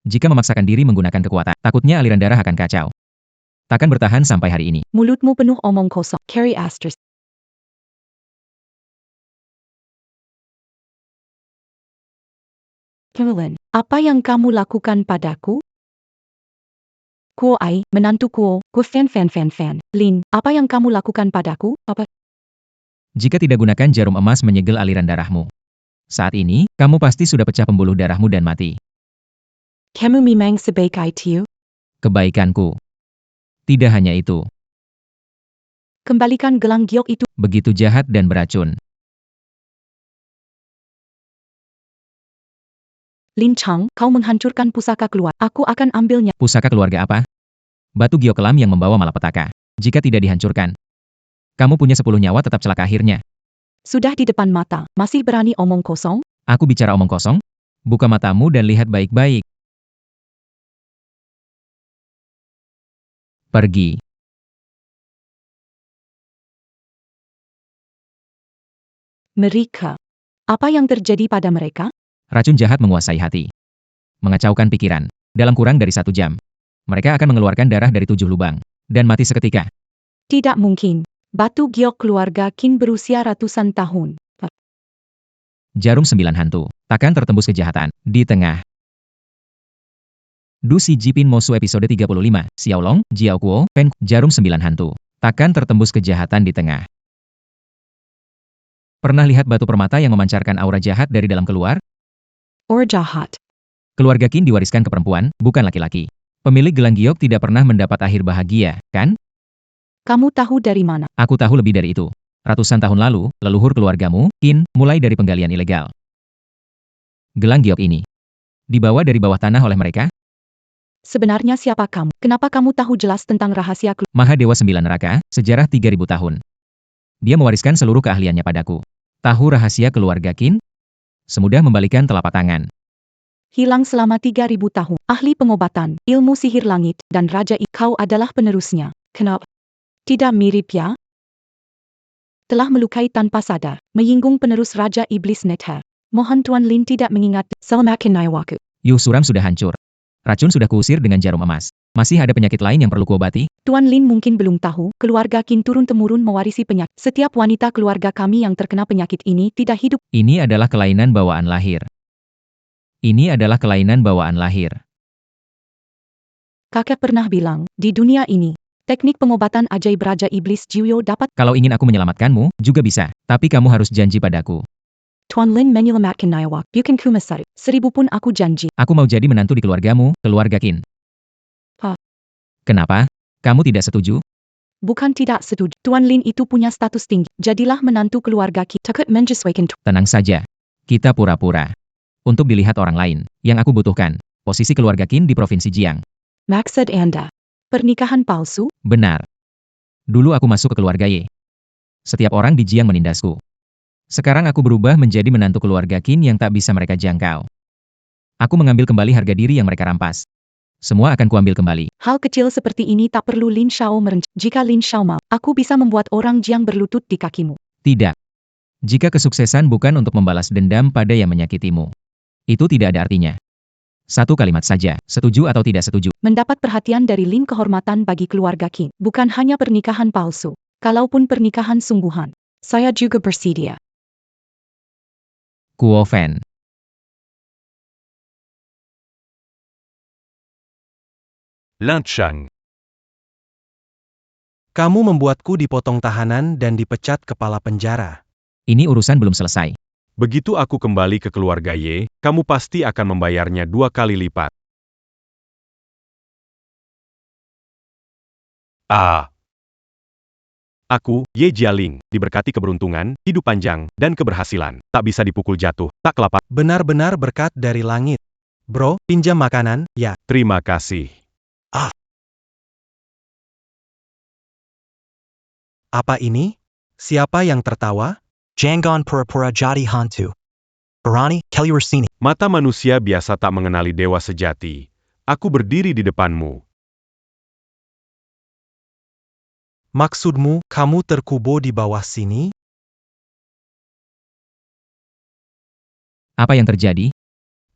Speaker 1: Jika memaksakan diri menggunakan kekuatan, takutnya aliran darah akan kacau. Takkan bertahan sampai hari ini.
Speaker 9: Mulutmu penuh omong kosong. Carrie Asters. Kemulin, apa yang kamu lakukan padaku? Kuo Ai, menantu Kuo, Fan. Lin, apa yang kamu lakukan padaku? Apa?
Speaker 1: Jika tidak gunakan jarum emas menyegel aliran darahmu. Saat ini, kamu pasti sudah pecah pembuluh darahmu dan mati.
Speaker 9: Kamu memang sebaik itu?
Speaker 1: Kebaikanku. Tidak hanya itu.
Speaker 9: Kembalikan gelang giok itu.
Speaker 1: Begitu jahat dan beracun.
Speaker 9: Lin Chang, kau menghancurkan pusaka keluar. Aku akan ambilnya.
Speaker 1: Pusaka keluarga apa? Batu giok kelam yang membawa malapetaka. Jika tidak dihancurkan, kamu punya 10 nyawa tetap celaka akhirnya.
Speaker 9: Sudah di depan mata, masih berani omong kosong?
Speaker 1: Aku bicara omong kosong? Buka matamu dan lihat baik-baik. Pergi.
Speaker 9: Mereka. Apa yang terjadi pada mereka?
Speaker 1: Racun jahat menguasai hati. mengacaukan pikiran. Dalam kurang dari 1 jam, mereka akan mengeluarkan darah dari 7 lubang, dan mati seketika.
Speaker 9: Tidak mungkin. Batu giok keluarga Qin berusia ratusan tahun.
Speaker 1: Jarum 9 hantu, takkan tertembus kejahatan. Di tengah. Du Si Jipin Mosu episode 35, Xiaolong, Jiao Kuo, Pen, Jarum 9 hantu, takkan tertembus kejahatan di tengah. Pernah lihat batu permata yang memancarkan aura jahat dari dalam keluar?
Speaker 9: Or jahat.
Speaker 1: Keluarga Qin diwariskan ke perempuan, bukan laki-laki. Pemilik gelang giok tidak pernah mendapat akhir bahagia, kan?
Speaker 9: Kamu tahu dari mana?
Speaker 1: Aku tahu lebih dari itu. Ratusan tahun lalu, leluhur keluargamu, Qin, mulai dari penggalian ilegal. Gelang giok ini dibawa dari bawah tanah oleh mereka.
Speaker 9: Sebenarnya siapa kamu? Kenapa kamu tahu jelas tentang rahasia
Speaker 1: Mahadewa 9 Neraka, sejarah 3000 tahun. Dia mewariskan seluruh keahliannya padaku. Tahu rahasia keluarga Qin? Semudah membalikan telapak tangan.
Speaker 9: hilang selama 3000 tahun? Ahli pengobatan, ilmu sihir langit, dan Raja Kau adalah penerusnya. Kenapa? Tidak mirip ya? Telah melukai tanpa sadar, menyinggung penerus Raja Iblis Nether. Mohon Tuan Lin tidak mengingat. Selamatkan nyawaku.
Speaker 1: Yuh suram sudah hancur. Racun sudah kuusir dengan jarum emas. Masih ada penyakit lain yang perlu kuobati?
Speaker 9: Tuan Lin mungkin belum tahu, keluarga Qin turun-temurun mewarisi penyakit. Setiap wanita keluarga kami yang terkena penyakit ini tidak hidup.
Speaker 1: Ini adalah kelainan bawaan lahir. Ini adalah kelainan bawaan lahir.
Speaker 9: Kakek pernah bilang, di dunia ini, teknik pengobatan ajaib Raja Iblis Jiuyo dapat.
Speaker 1: Kalau ingin aku menyelamatkanmu, juga bisa. Tapi kamu harus janji padaku.
Speaker 9: Tuan Lin menyelamatkan nyawa. Bukan kumasari. 1000 pun aku janji.
Speaker 1: Aku mau jadi menantu di keluargamu, keluarga Qin.
Speaker 9: Pak.
Speaker 1: Kenapa? Kamu tidak setuju?
Speaker 9: Bukan tidak setuju. Tuan Lin itu punya status tinggi. Jadilah menantu keluarga Qin. Takut menyesuaikan.
Speaker 1: Tenang saja. Kita pura-pura. Untuk dilihat orang lain. Yang aku butuhkan. Posisi keluarga Qin di Provinsi Jiang.
Speaker 9: Maksud Anda? Pernikahan palsu?
Speaker 1: Benar. Dulu aku masuk ke keluarga Ye. Setiap orang di Jiang menindasku. Sekarang aku berubah menjadi menantu keluarga Qin yang tak bisa mereka jangkau. Aku mengambil kembali harga diri yang mereka rampas. Semua akan kuambil kembali.
Speaker 9: Hal kecil seperti ini tak perlu Lin Xiao merencanakan. Jika Lin Xiao mau, aku bisa membuat orang Jiang berlutut di kakimu.
Speaker 1: Tidak. Jika kesuksesan bukan untuk membalas dendam pada yang menyakitimu. Itu tidak ada artinya. Satu kalimat saja, setuju atau tidak setuju.
Speaker 9: Mendapat perhatian dari Lin kehormatan bagi keluarga Qin. Bukan hanya pernikahan palsu. Kalaupun pernikahan sungguhan. Saya juga bersedia.
Speaker 1: Kuo Fan.
Speaker 7: Lin Chang.
Speaker 3: Kamu membuatku dipotong tahanan dan dipecat kepala penjara.
Speaker 1: Ini urusan belum selesai.
Speaker 7: Begitu aku kembali ke keluarga Ye, kamu pasti akan membayarnya 2 kali lipat. Aku, Ye Jialing, diberkati keberuntungan, hidup panjang, dan keberhasilan. Tak bisa dipukul jatuh, tak kelaparan.
Speaker 3: Benar-benar berkat dari langit. Bro, pinjam makanan, ya.
Speaker 7: Terima kasih.
Speaker 3: Apa ini? Siapa yang tertawa?
Speaker 2: Jangon pura-pura jadi hantu. Barani, Kelly Rossini.
Speaker 7: Mata manusia biasa tak mengenali dewa sejati. Aku berdiri di depanmu.
Speaker 3: Maksudmu, kamu terkubur di bawah sini?
Speaker 1: Apa yang terjadi?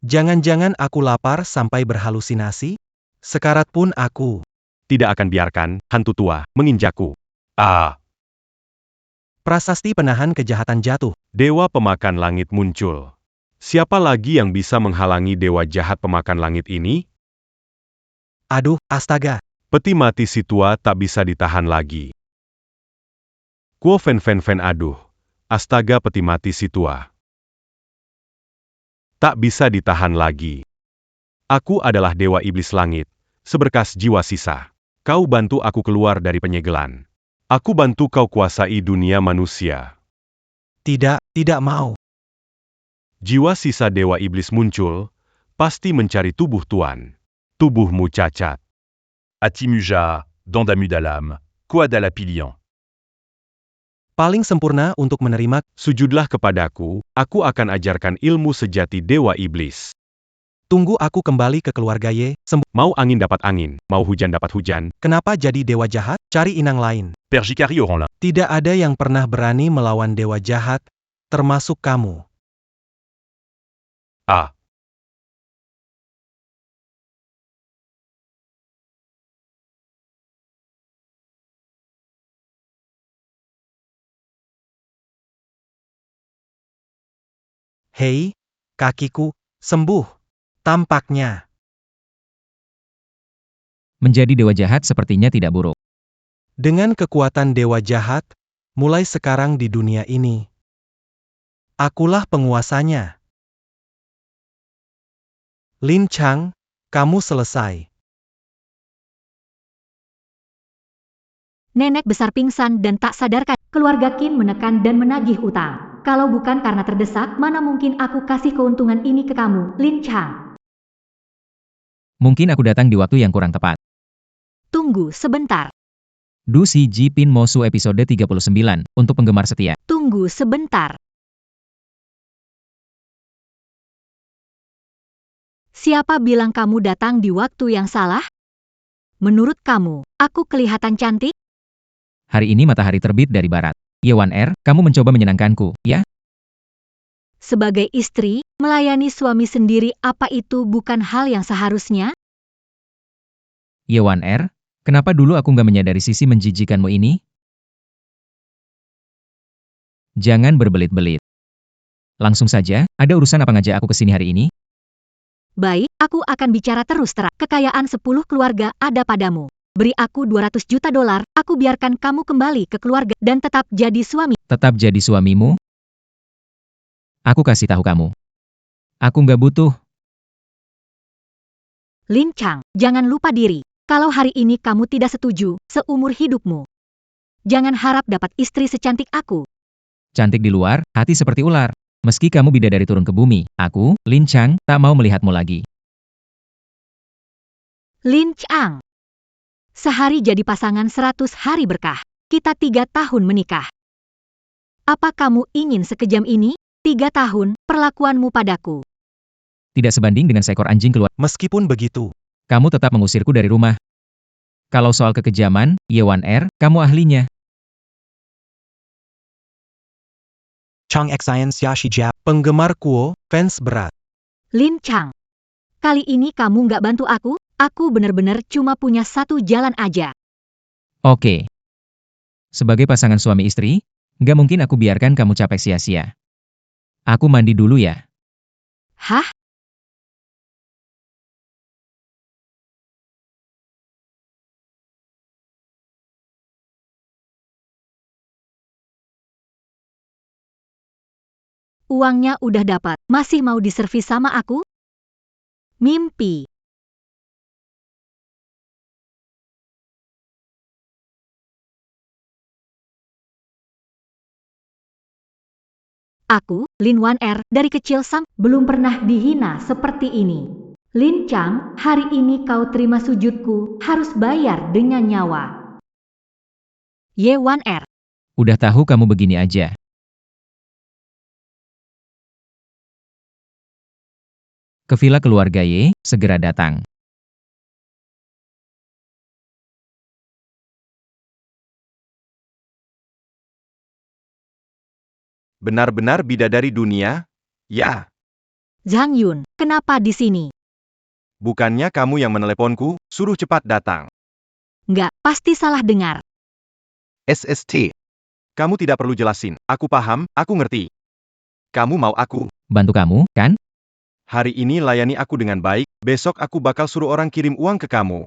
Speaker 3: Jangan-jangan aku lapar sampai berhalusinasi? Sekarat pun aku.
Speaker 7: Tidak akan biarkan hantu tua menginjakku.
Speaker 3: Prasasti penahan kejahatan jatuh.
Speaker 7: Dewa pemakan langit muncul. Siapa lagi yang bisa menghalangi dewa jahat pemakan langit ini?
Speaker 3: Aduh, astaga.
Speaker 7: Peti mati si tua tak bisa ditahan lagi. Kuo Fen Fen Fen aduh. Astaga peti mati si tua. Tak bisa ditahan lagi. Aku adalah dewa iblis langit. Seberkas jiwa sisa. Kau bantu aku keluar dari penyegelan. Aku bantu kau kuasai dunia manusia.
Speaker 3: Tidak mau.
Speaker 7: Jiwa sisa dewa iblis muncul, pasti mencari tubuh Tuan. Tubuhmu cacat.
Speaker 10: Atimuja, Dandamudalam, Koadalapilian.
Speaker 3: Paling sempurna untuk menerima.
Speaker 7: Sujudlah kepadaku, aku akan ajarkan ilmu sejati dewa iblis.
Speaker 3: Tunggu aku kembali ke keluarga Ye.
Speaker 7: Mau angin dapat angin, mau hujan dapat hujan.
Speaker 3: Kenapa jadi dewa jahat? Cari inang lain.
Speaker 10: Père Jicari Oranlin.
Speaker 3: Tidak ada yang pernah berani melawan dewa jahat, termasuk kamu. Hei, kakiku, sembuh. Tampaknya.
Speaker 1: Menjadi dewa jahat sepertinya tidak buruk.
Speaker 3: Dengan kekuatan dewa jahat, mulai sekarang di dunia ini, akulah penguasanya. Lin Chang, kamu selesai.
Speaker 4: Nenek besar pingsan dan tak sadarkan. Keluarga Qin menekan dan menagih utang. Kalau bukan karena terdesak, mana mungkin aku kasih keuntungan ini ke kamu, Lin Chang.
Speaker 1: Mungkin aku datang di waktu yang kurang tepat.
Speaker 4: Tunggu sebentar.
Speaker 1: Du Si Jipin Mosu episode 39, untuk penggemar setia.
Speaker 4: Tunggu sebentar. Siapa bilang kamu datang di waktu yang salah? Menurut kamu, aku kelihatan cantik?
Speaker 1: Hari ini matahari terbit dari barat. Yewan Er, kamu mencoba menyenangkanku, ya?
Speaker 4: Sebagai istri, melayani suami sendiri apa itu bukan hal yang seharusnya?
Speaker 1: Yewan Er, kenapa dulu aku nggak menyadari sisi menjijikanmu ini? Jangan berbelit-belit. Langsung saja, ada urusan apa ngajak aku ke sini hari ini?
Speaker 4: Baik, aku akan bicara terus terang. Kekayaan 10 keluarga ada padamu. Beri aku 200 juta dolar, aku biarkan kamu kembali ke keluarga dan tetap jadi suami.
Speaker 1: Tetap jadi suamimu? Aku kasih tahu kamu. Aku nggak butuh.
Speaker 4: Lin Chang, jangan lupa diri. Kalau hari ini kamu tidak setuju, seumur hidupmu. Jangan harap dapat istri secantik aku.
Speaker 1: Cantik di luar, hati seperti ular. Meski kamu bidadari turun ke bumi, aku, Lin Chang, tak mau melihatmu lagi.
Speaker 4: Lin Chang. Sehari jadi pasangan 100 hari berkah. Kita 3 tahun menikah. Apa kamu ingin sekejam ini? 3 tahun, perlakuanmu padaku.
Speaker 1: Tidak sebanding dengan seekor anjing keluar.
Speaker 3: Meskipun begitu,
Speaker 1: Kamu tetap mengusirku dari rumah. Kalau soal kekejaman, Yewan Er, kamu ahlinya.
Speaker 2: Chang Xian Xiaxi Jia.
Speaker 3: penggemar Kuo, fans berat.
Speaker 4: Lin Chang. Kali ini kamu nggak bantu aku bener-bener cuma punya satu jalan aja.
Speaker 1: Oke. Sebagai pasangan suami istri, nggak mungkin aku biarkan kamu capek sia-sia. Aku mandi dulu ya.
Speaker 4: Hah? Uangnya udah dapat, masih mau diservis sama aku? Mimpi. Aku, Lin Wan Er, dari kecil belum pernah dihina seperti ini. Lin Chang, hari ini kau terima sujudku, harus bayar dengan nyawa. Ye Wan Er.
Speaker 1: Udah tahu kamu begini aja. Ke villa keluarga Ye, segera datang.
Speaker 5: Benar-benar bidadari dunia? Ya,
Speaker 4: Zhang Yun, kenapa di sini?
Speaker 5: bukannya kamu yang meneleponku, suruh cepat datang.
Speaker 4: Nggak, pasti salah dengar.
Speaker 6: SST.
Speaker 5: Kamu tidak perlu jelasin, aku paham, aku ngerti. Kamu mau aku?
Speaker 1: Bantu kamu, kan?
Speaker 5: Hari ini layani aku dengan baik, besok aku bakal suruh orang kirim uang ke kamu.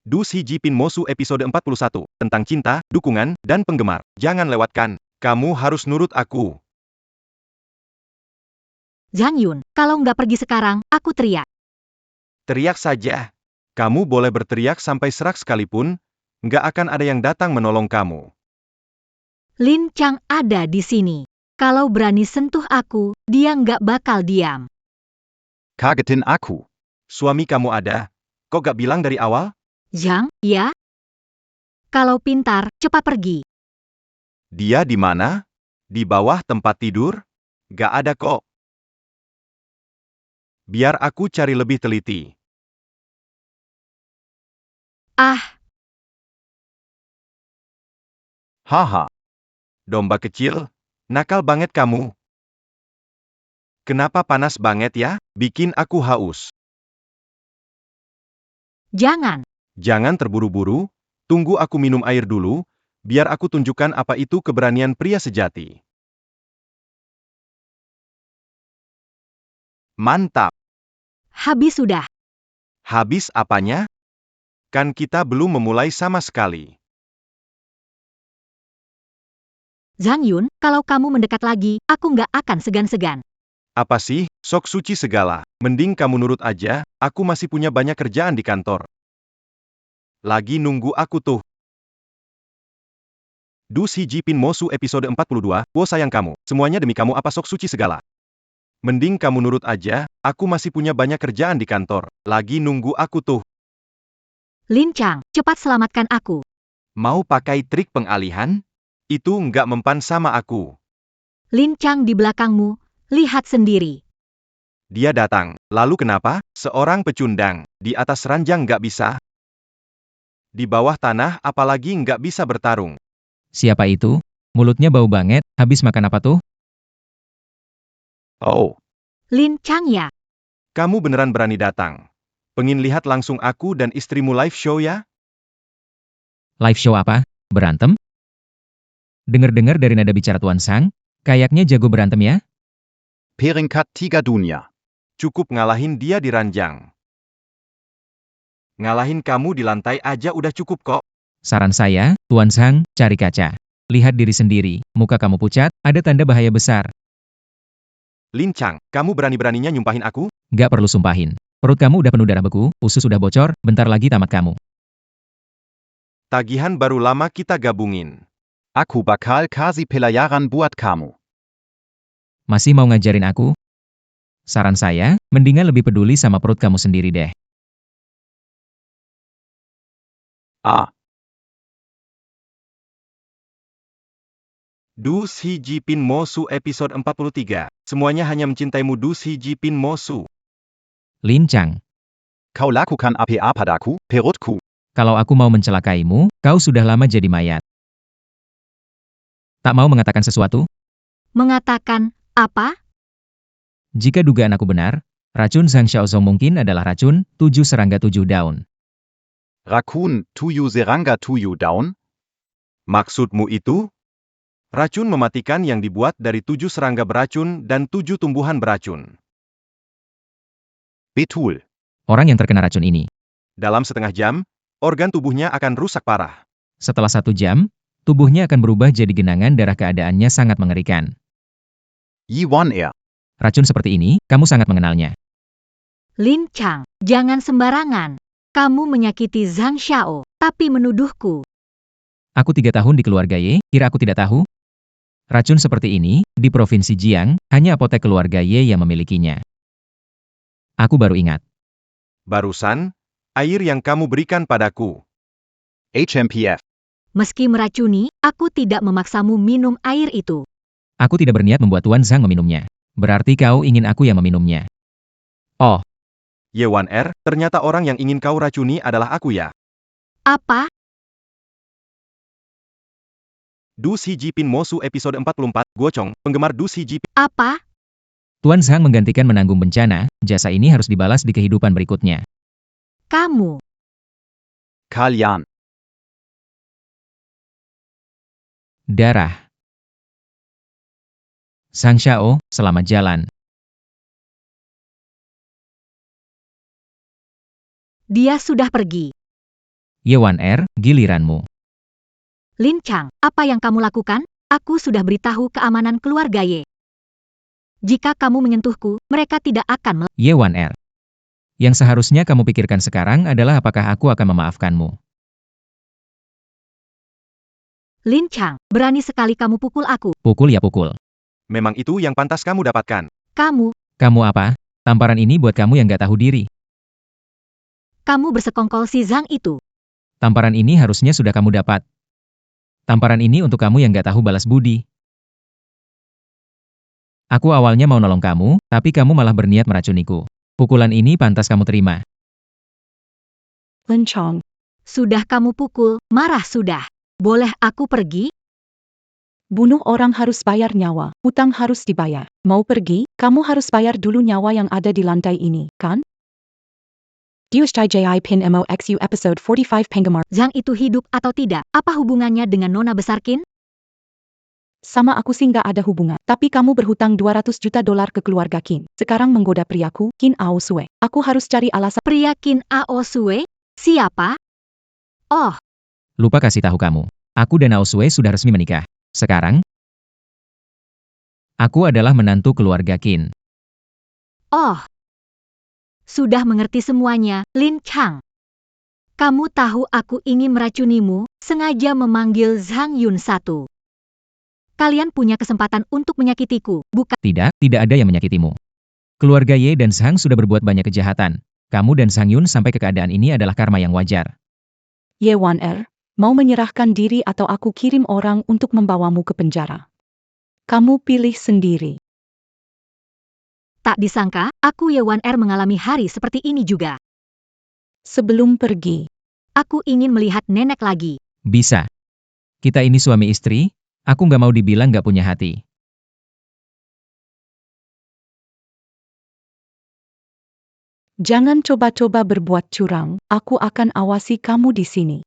Speaker 5: Du Si Jipin Mosu episode 41, tentang cinta, dukungan, dan penggemar. Jangan lewatkan, kamu harus nurut aku.
Speaker 4: Zhang Yun, kalau nggak pergi sekarang, aku teriak.
Speaker 5: Teriak saja. Kamu boleh berteriak sampai serak sekalipun, nggak akan ada yang datang menolong kamu.
Speaker 4: Lin Chang ada di sini. Kalau berani sentuh aku, dia nggak bakal diam.
Speaker 6: Kagetin aku.
Speaker 5: Suami kamu ada. Kok gak bilang dari awal?
Speaker 4: Zhang, ya? Kalau pintar, cepat pergi.
Speaker 5: Dia di mana? Di bawah tempat tidur? Gak ada kok. Biar aku cari lebih teliti.
Speaker 4: Ah,
Speaker 6: Haha.
Speaker 5: Domba kecil, nakal banget kamu. Kenapa panas banget ya? Bikin aku haus.
Speaker 4: jangan.
Speaker 5: Jangan terburu-buru, tunggu aku minum air dulu, biar aku tunjukkan apa itu keberanian pria sejati. Mantap.
Speaker 4: Habis sudah.
Speaker 5: Habis apanya? Kan kita belum memulai sama sekali.
Speaker 4: Zhang Yun, kalau kamu mendekat lagi, aku nggak akan segan-segan.
Speaker 5: Apa sih, sok suci segala. Mending kamu nurut aja, aku masih punya banyak kerjaan di kantor. Lagi nunggu aku tuh. Du Si Jipin Mosu episode 42, wo sayang kamu, semuanya demi kamu apa sok suci segala. Mending kamu nurut aja, aku masih punya banyak kerjaan di kantor. Lagi nunggu aku tuh.
Speaker 4: Lin Chang, cepat selamatkan aku.
Speaker 5: Mau pakai trik pengalihan? Itu nggak mempan sama aku.
Speaker 4: Lin Chang di belakangmu, lihat sendiri.
Speaker 5: Dia datang. Lalu kenapa? Seorang pecundang. Di atas ranjang nggak bisa. Di bawah tanah apalagi nggak bisa bertarung.
Speaker 1: Siapa itu? Mulutnya bau banget, habis makan apa tuh?
Speaker 6: Oh,
Speaker 4: Lin Chang ya?
Speaker 5: Kamu beneran berani datang. Pengen lihat langsung aku dan istrimu live show ya?
Speaker 1: Live show apa? Berantem? Dengar-dengar dari nada bicara Tuan Sang, kayaknya jago berantem ya?
Speaker 6: Peringkat 3 dunia.
Speaker 5: Cukup ngalahin dia di ranjang. Ngalahin kamu di lantai aja udah cukup kok.
Speaker 1: Saran saya, Tuan Sang, cari kaca. Lihat diri sendiri, muka kamu pucat, ada tanda bahaya besar.
Speaker 5: Lin Chang, kamu berani-beraninya nyumpahin aku?
Speaker 1: Gak perlu sumpahin. Perut kamu udah penuh darah beku, usus udah bocor, bentar lagi tamat kamu.
Speaker 5: Tagihan baru lama kita gabungin.
Speaker 6: Aku bakal kasih pelajaran buat kamu.
Speaker 1: Masih mau ngajarin aku? Saran saya, mendingan lebih peduli sama perut kamu sendiri deh.
Speaker 6: Ah,
Speaker 5: Du Si Jipin Mosu episode 43. Semuanya hanya mencintaimu Du Si Jipin Mosu.
Speaker 1: Lin Chang,
Speaker 6: kau lakukan apa padaku, perutku.
Speaker 1: kalau aku mau mencelakaimu, kau sudah lama jadi mayat. Tak mau mengatakan sesuatu?
Speaker 4: Mengatakan, apa?
Speaker 1: Jika dugaan aku benar, racun Zhang Xiaozong mungkin adalah racun 7 serangga 7 daun.
Speaker 6: Raccoon, tuyu serangga tuyu daun?
Speaker 5: Maksudmu itu? Racun mematikan yang dibuat dari 7 serangga beracun dan 7 tumbuhan beracun.
Speaker 6: Betul.
Speaker 1: Orang yang terkena racun ini,
Speaker 5: Dalam setengah jam, organ tubuhnya akan rusak parah.
Speaker 1: setelah 1 jam, tubuhnya akan berubah jadi genangan darah, keadaannya sangat mengerikan.
Speaker 6: Yiwan er.
Speaker 1: Racun seperti ini, kamu sangat mengenalnya.
Speaker 4: Lin Chang, jangan sembarangan. Kamu menyakiti Zhang Xiao, tapi menuduhku.
Speaker 1: Aku 3 tahun di keluarga Ye, kira aku tidak tahu? Racun seperti ini, di Provinsi Jiang, hanya apotek keluarga Ye yang memilikinya. Aku baru ingat.
Speaker 5: Barusan, air yang kamu berikan padaku.
Speaker 6: HMPF.
Speaker 4: Meski meracuni, aku tidak memaksamu minum air itu.
Speaker 1: Aku tidak berniat membuat Tuan Zhang meminumnya. Berarti kau ingin aku yang meminumnya. Oh,
Speaker 5: Yewan R, ternyata orang yang ingin kau racuni adalah aku ya.
Speaker 4: Apa?
Speaker 5: Du Si Jipin Mosu episode 44, Gocong, penggemar Du Si Jipin.
Speaker 4: Apa?
Speaker 1: Tuan Zhang menggantikan menanggung bencana, jasa ini harus dibalas di kehidupan berikutnya.
Speaker 4: Kamu.
Speaker 6: Kalian.
Speaker 1: Darah. Zhang Xiao, selamat jalan.
Speaker 4: Dia sudah pergi.
Speaker 1: Yewan R, giliranmu.
Speaker 4: Lin Chang, apa yang kamu lakukan? Aku sudah beritahu keamanan keluarga Ye. Jika kamu menyentuhku, mereka tidak akan
Speaker 1: Yewan R. Yang seharusnya kamu pikirkan sekarang adalah apakah aku akan memaafkanmu.
Speaker 4: Lin Chang, berani sekali kamu pukul aku.
Speaker 1: Pukul ya pukul.
Speaker 5: Memang itu yang pantas kamu dapatkan.
Speaker 4: Kamu
Speaker 1: Kamu apa? Tamparan ini buat kamu yang gak tahu diri.
Speaker 4: bersekongkol si Zhang itu.
Speaker 1: Tamparan ini harusnya sudah kamu dapat. Tamparan ini untuk kamu yang gak tahu balas budi. Aku awalnya mau nolong kamu, tapi kamu malah berniat meracuniku. Pukulan ini pantas kamu terima.
Speaker 9: Lin Chang.
Speaker 4: Sudah kamu pukul, marah sudah. Boleh aku pergi?
Speaker 9: Bunuh orang harus bayar nyawa, hutang harus dibayar. Mau pergi, kamu harus bayar dulu nyawa yang ada di lantai ini, kan? DUSJI Pin MOXU Episode 45 Penggemar.
Speaker 4: Zhang itu hidup atau tidak? Apa hubungannya dengan Nona Besarkin?
Speaker 9: Sama aku sih nggak ada hubungan. Tapi kamu berhutang 200 juta dolar ke keluarga Qin. Sekarang menggoda priaku, Qin Aosue. Aku harus cari alasan.
Speaker 4: Pria Qin Aosue? Siapa? Oh,
Speaker 1: Lupa kasih tahu kamu. Aku dan Aosue sudah resmi menikah. Sekarang, aku adalah menantu keluarga Qin.
Speaker 4: oh. Sudah mengerti semuanya, Lin Chang. Kamu tahu aku ingin meracunimu, sengaja memanggil Zhang Yun satu. Kalian punya kesempatan untuk menyakitiku, bukan?
Speaker 1: Tidak ada yang menyakitimu. Keluarga Ye dan Zhang sudah berbuat banyak kejahatan. Kamu dan Zhang Yun sampai ke keadaan ini adalah karma yang wajar.
Speaker 9: Ye Wan Er, mau menyerahkan diri atau aku kirim orang untuk membawamu ke penjara? Kamu pilih sendiri.
Speaker 4: Tak disangka, aku Ye Wan Er mengalami hari seperti ini juga.
Speaker 9: Sebelum pergi,
Speaker 4: Aku ingin melihat nenek lagi.
Speaker 1: Bisa. Kita ini suami istri, aku nggak mau dibilang nggak punya hati.
Speaker 9: jangan coba-coba berbuat curang, aku akan awasi kamu di sini.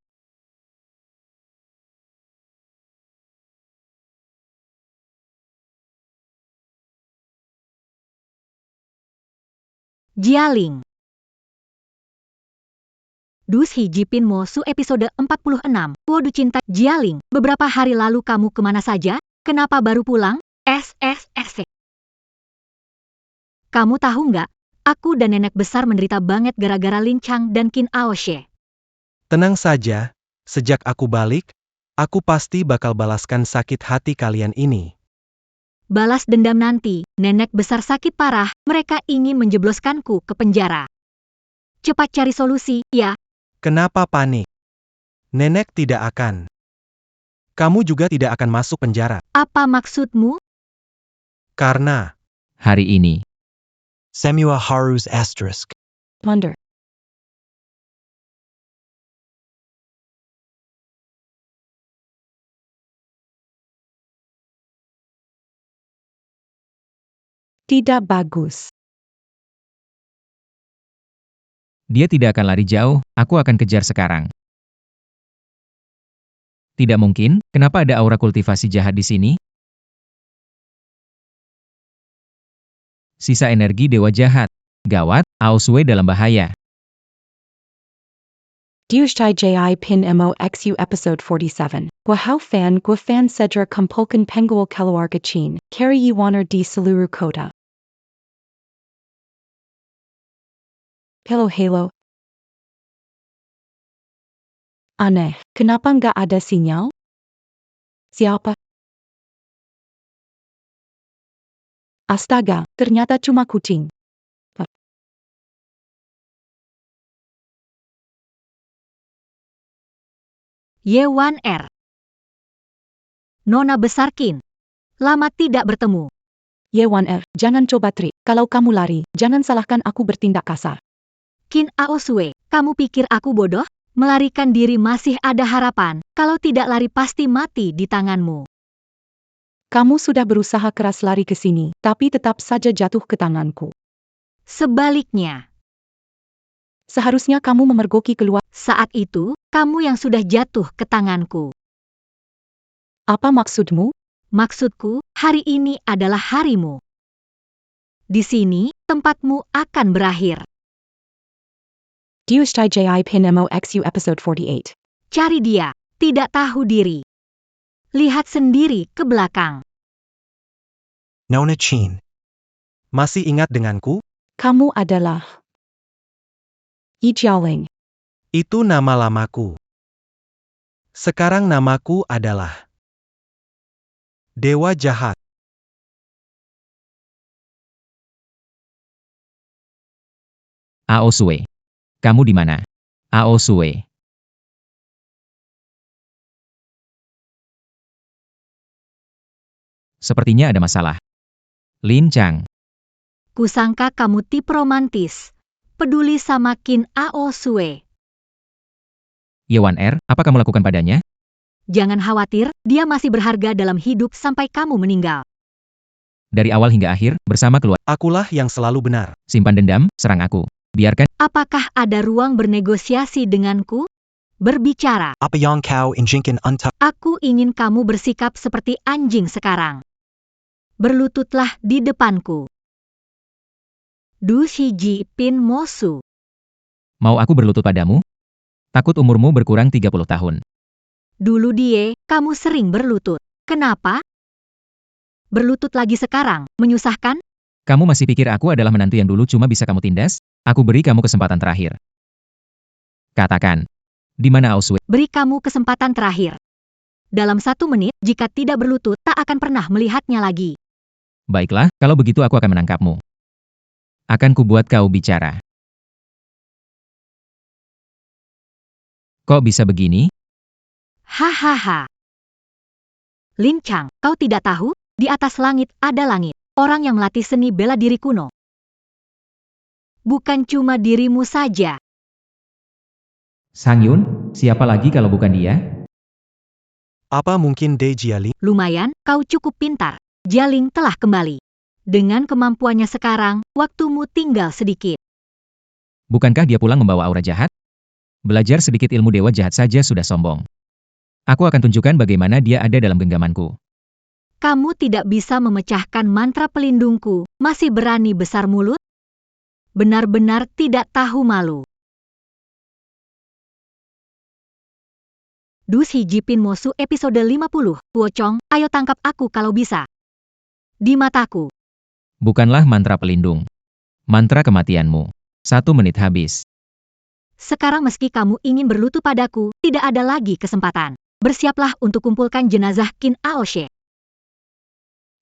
Speaker 4: Jialing. Dus Hiji Pin Mo Su episode 46. Kode Cinta Jialing, beberapa hari lalu kamu kemana saja? Kenapa baru pulang? SSSC. Kamu tahu nggak? Aku dan nenek besar menderita banget gara-gara Lin Chang dan Qin Aoshe.
Speaker 3: Tenang saja, sejak aku balik, aku pasti bakal balaskan sakit hati kalian ini.
Speaker 4: Balas dendam nanti, nenek besar sakit parah, mereka ingin menjebloskanku ke penjara. Cepat cari solusi, ya.
Speaker 3: Kenapa panik? Nenek tidak akan. Kamu juga tidak akan masuk penjara.
Speaker 4: Apa maksudmu?
Speaker 3: Karena
Speaker 1: Hari ini,
Speaker 2: Semua Haru's asterisk.
Speaker 9: Wonder. Tidak bagus.
Speaker 1: dia tidak akan lari jauh, aku akan kejar sekarang. Tidak mungkin, kenapa ada aura kultivasi jahat di sini? Sisa energi dewa jahat. Gawat, Aosue dalam bahaya.
Speaker 9: Diushtai Ji Pin Moxu episode 47. Gua fan Cedra Kumpulkan Pengual Keluarga Chin, Kari Yuwaner di Seluruh Kota. Halo. Aneh, kenapa nggak ada sinyal? Siapa? Astaga, ternyata cuma kucing.
Speaker 4: Ye Wan Er. Nona besar Qin. Lama tidak bertemu.
Speaker 9: Ye Wan Er, jangan coba trik. Kalau kamu lari, jangan salahkan aku bertindak kasar.
Speaker 4: Qin Aosue, kamu pikir aku bodoh? Melarikan diri masih ada harapan, kalau tidak lari pasti mati di tanganmu.
Speaker 9: Kamu sudah berusaha keras lari ke sini, tapi tetap saja jatuh ke tanganku.
Speaker 4: Sebaliknya,
Speaker 9: Seharusnya kamu memergoki keluar.
Speaker 4: saat itu, kamu yang sudah jatuh ke tanganku.
Speaker 9: Apa maksudmu?
Speaker 4: Maksudku, hari ini adalah harimu. Di sini, tempatmu akan berakhir.
Speaker 9: Diushtai Ji Pin Moxu episode 48.
Speaker 4: Cari dia, tidak tahu diri. Lihat sendiri ke belakang.
Speaker 2: Nona Chin.
Speaker 3: masih ingat denganku?
Speaker 9: Kamu adalah Yi Jialing.
Speaker 3: Itu nama lamaku. Sekarang namaku adalah Dewa Jahat.
Speaker 1: Aosue. Kamu di mana? Aosue. Sepertinya ada masalah. Lin Chang.
Speaker 4: Kusangka kamu tipe romantis. Peduli sama Qin Aosue.
Speaker 1: Ye Wan Er, apa kamu lakukan padanya?
Speaker 4: Jangan khawatir, dia masih berharga dalam hidup sampai kamu meninggal.
Speaker 1: Dari awal hingga akhir, bersama keluarga.
Speaker 3: Akulah yang selalu benar.
Speaker 1: Simpan dendam, serang aku. Biarkan.
Speaker 4: Apakah ada ruang bernegosiasi denganku? Berbicara.
Speaker 2: Apa yang kau inginkan untuk
Speaker 4: Aku ingin kamu bersikap seperti anjing sekarang. Berlututlah di depanku. Du Shiji Pin Mosu.
Speaker 1: Mau aku berlutut padamu? Takut umurmu berkurang 30 tahun.
Speaker 4: Dulu kamu sering berlutut. Kenapa? Berlutut lagi sekarang, menyusahkan?
Speaker 1: Kamu masih pikir aku adalah menantu yang dulu cuma bisa kamu tindas? Aku beri kamu kesempatan terakhir. Katakan. Di mana Aosue?
Speaker 4: Beri kamu kesempatan terakhir. Dalam 1 menit, jika tidak berlutut, tak akan pernah melihatnya lagi.
Speaker 1: Baiklah, kalau begitu aku akan menangkapmu. Akan kubuat kau bicara. Kok bisa begini?
Speaker 4: Hahaha. Lin Chang, kau tidak tahu? Di atas langit ada langit. Orang yang melatih seni bela diri kuno. Bukan cuma dirimu saja.
Speaker 1: Sang Yun, siapa lagi kalau bukan dia?
Speaker 3: Apa mungkin Dai Jialing?
Speaker 4: Lumayan, kau cukup pintar. Jialing telah kembali. Dengan kemampuannya sekarang, waktumu tinggal sedikit.
Speaker 1: Bukankah dia pulang membawa aura jahat? Belajar sedikit ilmu dewa jahat saja sudah sombong. Aku akan tunjukkan bagaimana dia ada dalam genggamanku.
Speaker 4: Kamu tidak bisa memecahkan mantra pelindungku, masih berani besar mulut? Benar-benar tidak tahu malu. Du Shiji Pin Mosu episode 50, Tuocong, ayo tangkap aku kalau bisa. Di mataku.
Speaker 1: Bukanlah mantra pelindung. Mantra kematianmu. 1 menit habis.
Speaker 4: Sekarang meski kamu ingin berlutut padaku, tidak ada lagi kesempatan. Bersiaplah untuk kumpulkan jenazah Qin Aoshe.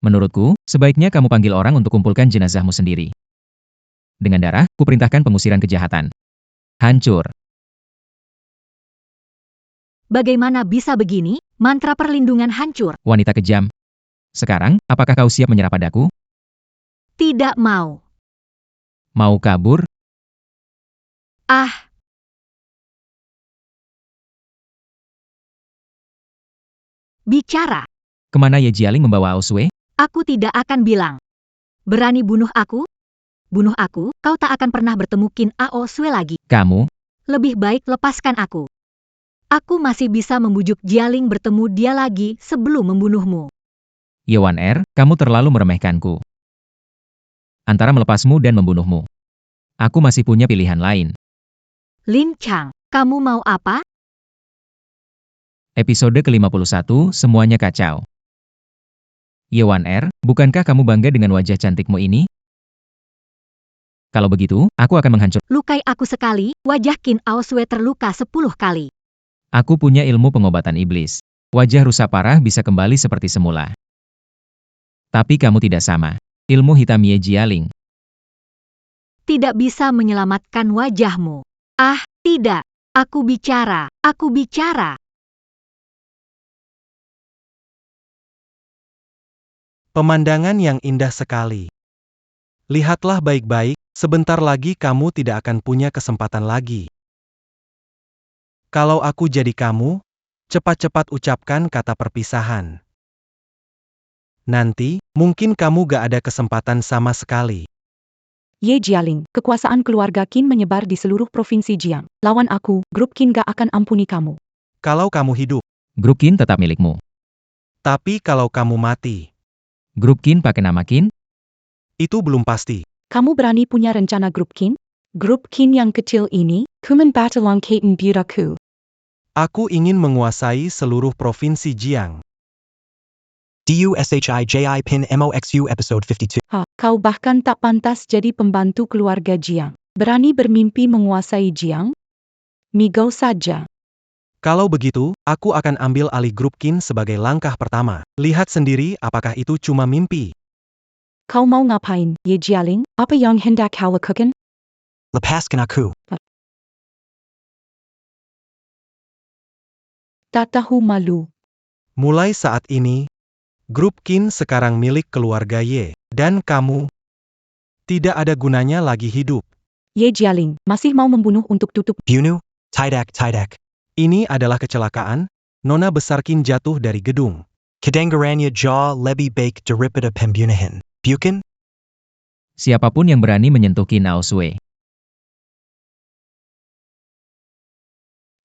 Speaker 1: Menurutku, sebaiknya kamu panggil orang untuk kumpulkan jenazahmu sendiri. Dengan darah, kuperintahkan pengusiran kejahatan. Hancur.
Speaker 4: Bagaimana bisa begini? Mantra perlindungan hancur.
Speaker 1: Wanita kejam. Sekarang, apakah kau siap menyerah padaku?
Speaker 4: Tidak mau.
Speaker 1: Mau kabur?
Speaker 4: Ah. Bicara.
Speaker 1: Kemana Ye Jialing membawa Aosue?
Speaker 4: Aku tidak akan bilang. Berani bunuh aku? Bunuh aku, kau tak akan pernah bertemu Qin Aosue lagi.
Speaker 1: Kamu?
Speaker 4: Lebih baik lepaskan aku. Aku masih bisa membujuk Jialing bertemu dia lagi sebelum membunuhmu.
Speaker 1: Ye Wan Er, kamu terlalu meremehkanku. Antara melepasmu dan membunuhmu. Aku masih punya pilihan lain.
Speaker 4: Lin Chang, kamu mau apa?
Speaker 1: Episode ke-51, semuanya kacau. Ye Wan Er, bukankah kamu bangga dengan wajah cantikmu ini? Kalau begitu, aku akan menghancur.
Speaker 4: Lukai aku sekali, wajah Qin Aosue terluka 10 kali.
Speaker 1: Aku punya ilmu pengobatan iblis. Wajah rusak parah bisa kembali seperti semula. Tapi kamu tidak sama. Ilmu hitam Ye Jialing.
Speaker 4: Tidak bisa menyelamatkan wajahmu. Ah, tidak. Aku bicara, aku bicara.
Speaker 3: Pemandangan yang indah sekali. Lihatlah baik-baik, sebentar lagi kamu tidak akan punya kesempatan lagi. Kalau aku jadi kamu, cepat-cepat ucapkan kata perpisahan. Nanti, mungkin kamu gak ada kesempatan sama sekali.
Speaker 9: Ye Jialing, kekuasaan keluarga Qin menyebar di seluruh provinsi Jiang. Lawan aku, grup Qin gak akan ampuni kamu.
Speaker 3: Kalau kamu hidup,
Speaker 1: Grup Qin tetap milikmu.
Speaker 3: tapi kalau kamu mati,
Speaker 1: Grup Qin pakai nama Qin?
Speaker 3: itu belum pasti.
Speaker 9: Kamu berani punya rencana grup Qin? Grup Qin yang kecil ini, kumen batalong kaiten budaku.
Speaker 3: Aku ingin menguasai seluruh provinsi Jiang.
Speaker 2: DUSHIJI Pin MOXU episode 52.
Speaker 9: Kau bahkan tak pantas jadi pembantu keluarga Jiang. Berani bermimpi menguasai Jiang? Migau saja.
Speaker 3: Kalau begitu, aku akan ambil alih grup Qin sebagai langkah pertama. Lihat sendiri apakah itu cuma mimpi.
Speaker 9: Kau mau ngapain, Ye Jialing? Apa yang hendak kau lakukan?
Speaker 2: Lepaskan aku.
Speaker 9: Tak tahu malu.
Speaker 3: Mulai saat ini, grup Qin sekarang milik keluarga Ye, dan kamu tidak ada gunanya lagi hidup.
Speaker 9: Ye Jialing, masih mau membunuh untuk tutup.
Speaker 2: Bunu, tidak.
Speaker 3: Ini adalah kecelakaan, Nona besar Qin jatuh dari gedung.
Speaker 2: Kedengarannya jauh lebih baik daripada pembunuhan. Bukan?
Speaker 1: Siapapun yang berani menyentuh Qin Aosue.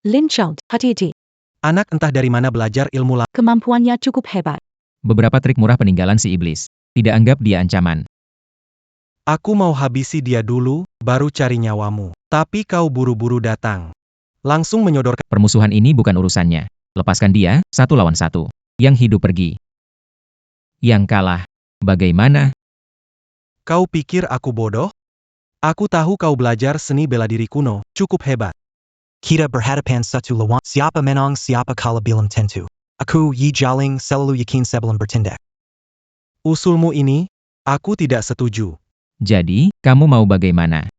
Speaker 9: Lin Chao, hati-hati.
Speaker 3: Anak entah dari mana belajar ilmu
Speaker 9: Kemampuannya cukup hebat.
Speaker 1: Beberapa trik murah peninggalan si iblis. Tidak anggap dia ancaman.
Speaker 3: Aku mau habisi dia dulu, baru cari nyawamu. Tapi kau buru-buru datang. Langsung menyodorkan.
Speaker 1: Permusuhan ini bukan urusannya. Lepaskan dia, 1 lawan 1. Yang hidup pergi. Yang kalah. Bagaimana?
Speaker 3: Kau pikir aku bodoh? Aku tahu kau belajar seni bela diri kuno, cukup hebat.
Speaker 2: Kita berhadapan satu lawan. Siapa menang siapa kalah bilang tentu. Aku Yi Jialing selalu yakin sebelum bertindak.
Speaker 3: Usulmu ini, aku tidak setuju.
Speaker 1: Jadi, kamu mau bagaimana?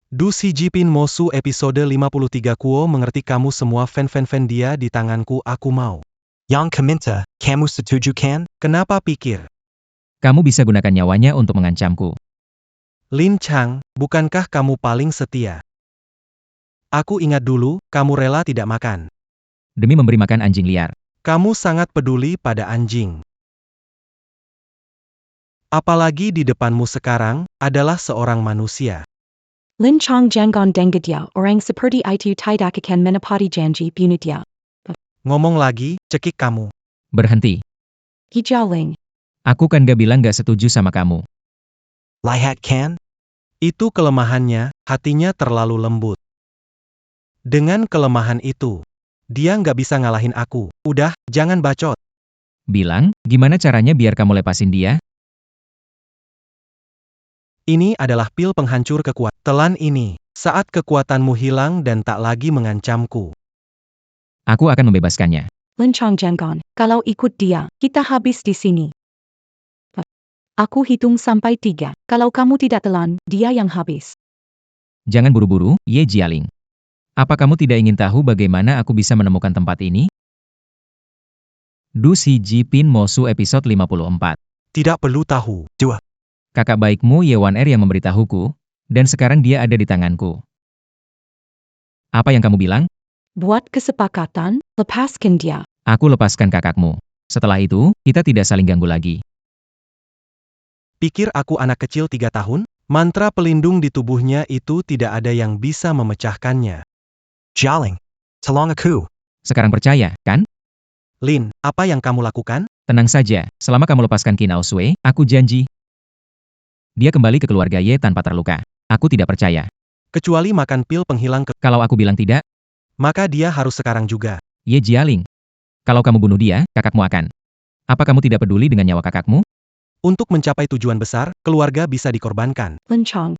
Speaker 3: Du Si Jipin Mosu episode 53 Kuo mengerti kamu semua fan dia di tanganku aku mau.
Speaker 2: Yang keminta, kamu setuju kan?
Speaker 3: Kenapa pikir?
Speaker 1: Kamu bisa gunakan nyawanya untuk mengancamku.
Speaker 3: Lin Chang, bukankah kamu paling setia? Aku ingat dulu, kamu rela tidak makan.
Speaker 1: Demi memberi makan anjing liar.
Speaker 3: Kamu sangat peduli pada anjing. Apalagi di depanmu sekarang, adalah seorang manusia.
Speaker 9: Lin Chang jangan dengar dia, orang seperti itu tidak akan menepati janji bunuh dia.
Speaker 3: Ngomong lagi, cekik kamu.
Speaker 1: Berhenti.
Speaker 9: Yi Jialing.
Speaker 1: Aku kan gak bilang gak setuju sama kamu.
Speaker 2: Lihat kan?
Speaker 3: Itu kelemahannya, hatinya terlalu lembut. Dengan kelemahan itu, dia nggak bisa ngalahin aku. Udah, jangan bacot.
Speaker 1: Bilang, gimana caranya biar kamu lepasin dia?
Speaker 3: Ini adalah pil penghancur kekuatan. Telan ini, saat kekuatanmu hilang dan tak lagi mengancamku.
Speaker 1: Aku akan membebaskannya.
Speaker 9: Lin Chang jangan. Kalau ikut dia, kita habis di sini. Aku hitung sampai 3. Kalau kamu tidak telan, dia yang habis.
Speaker 1: Jangan buru-buru, Ye Jialing. Apa kamu tidak ingin tahu bagaimana aku bisa menemukan tempat ini? Du Si Jipin Mosu episode 54.
Speaker 3: Tidak perlu tahu.
Speaker 1: Kakak baikmu Ye Wan Er yang memberitahuku, dan sekarang dia ada di tanganku. Apa yang kamu bilang?
Speaker 9: Buat kesepakatan, lepaskan dia.
Speaker 1: Aku lepaskan kakakmu. Setelah itu, kita tidak saling ganggu lagi.
Speaker 3: Pikir aku anak kecil 3 tahun? Mantra pelindung di tubuhnya itu tidak ada yang bisa memecahkannya.
Speaker 2: Jialing, tolong aku.
Speaker 1: Sekarang percaya, kan?
Speaker 3: Lin, apa yang kamu lakukan?
Speaker 1: Tenang saja, selama kamu lepaskan Qin Ao Sui, aku janji. Dia kembali ke keluarga Ye tanpa terluka. Aku tidak percaya.
Speaker 3: Kecuali makan pil penghilang
Speaker 1: Kalau aku bilang tidak,
Speaker 3: maka dia harus sekarang juga.
Speaker 1: Ye Jialing. Kalau kamu bunuh dia, kakakmu akan. Apa kamu tidak peduli dengan nyawa kakakmu?
Speaker 3: Untuk mencapai tujuan besar, keluarga bisa dikorbankan.
Speaker 9: Lin Chang.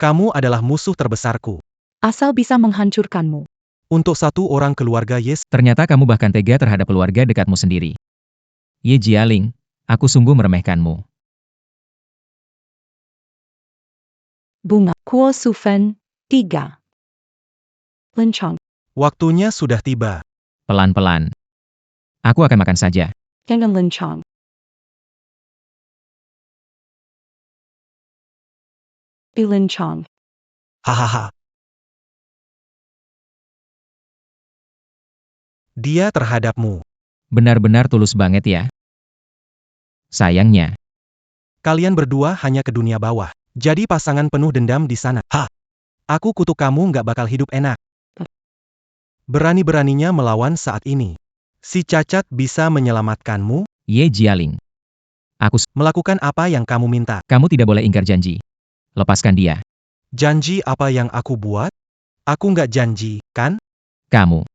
Speaker 3: Kamu adalah musuh terbesarku.
Speaker 9: Asal bisa menghancurkanmu.
Speaker 3: Untuk satu orang keluarga Yes,
Speaker 1: Ternyata kamu bahkan tega terhadap keluarga dekatmu sendiri. Ye Jialing, aku sungguh meremehkanmu.
Speaker 9: Bunga. Kuo Sufen. 3. Lin Chang.
Speaker 3: waktunya sudah tiba.
Speaker 1: Pelan-pelan. Aku akan makan saja.
Speaker 9: Jangan Lin Chang. Lin Chang.
Speaker 2: Hahaha.
Speaker 3: Dia terhadapmu.
Speaker 1: Benar-benar tulus banget ya. Sayangnya,
Speaker 3: Kalian berdua hanya ke dunia bawah. Jadi pasangan penuh dendam di sana. Aku kutuk kamu nggak bakal hidup enak. Berani-beraninya melawan saat ini. Si cacat bisa menyelamatkanmu,
Speaker 1: Ye Jialing.
Speaker 3: melakukan apa yang kamu minta.
Speaker 1: Kamu tidak boleh ingkar janji. Lepaskan dia.
Speaker 3: Janji apa yang aku buat? Aku nggak janji, kan?
Speaker 1: Kamu.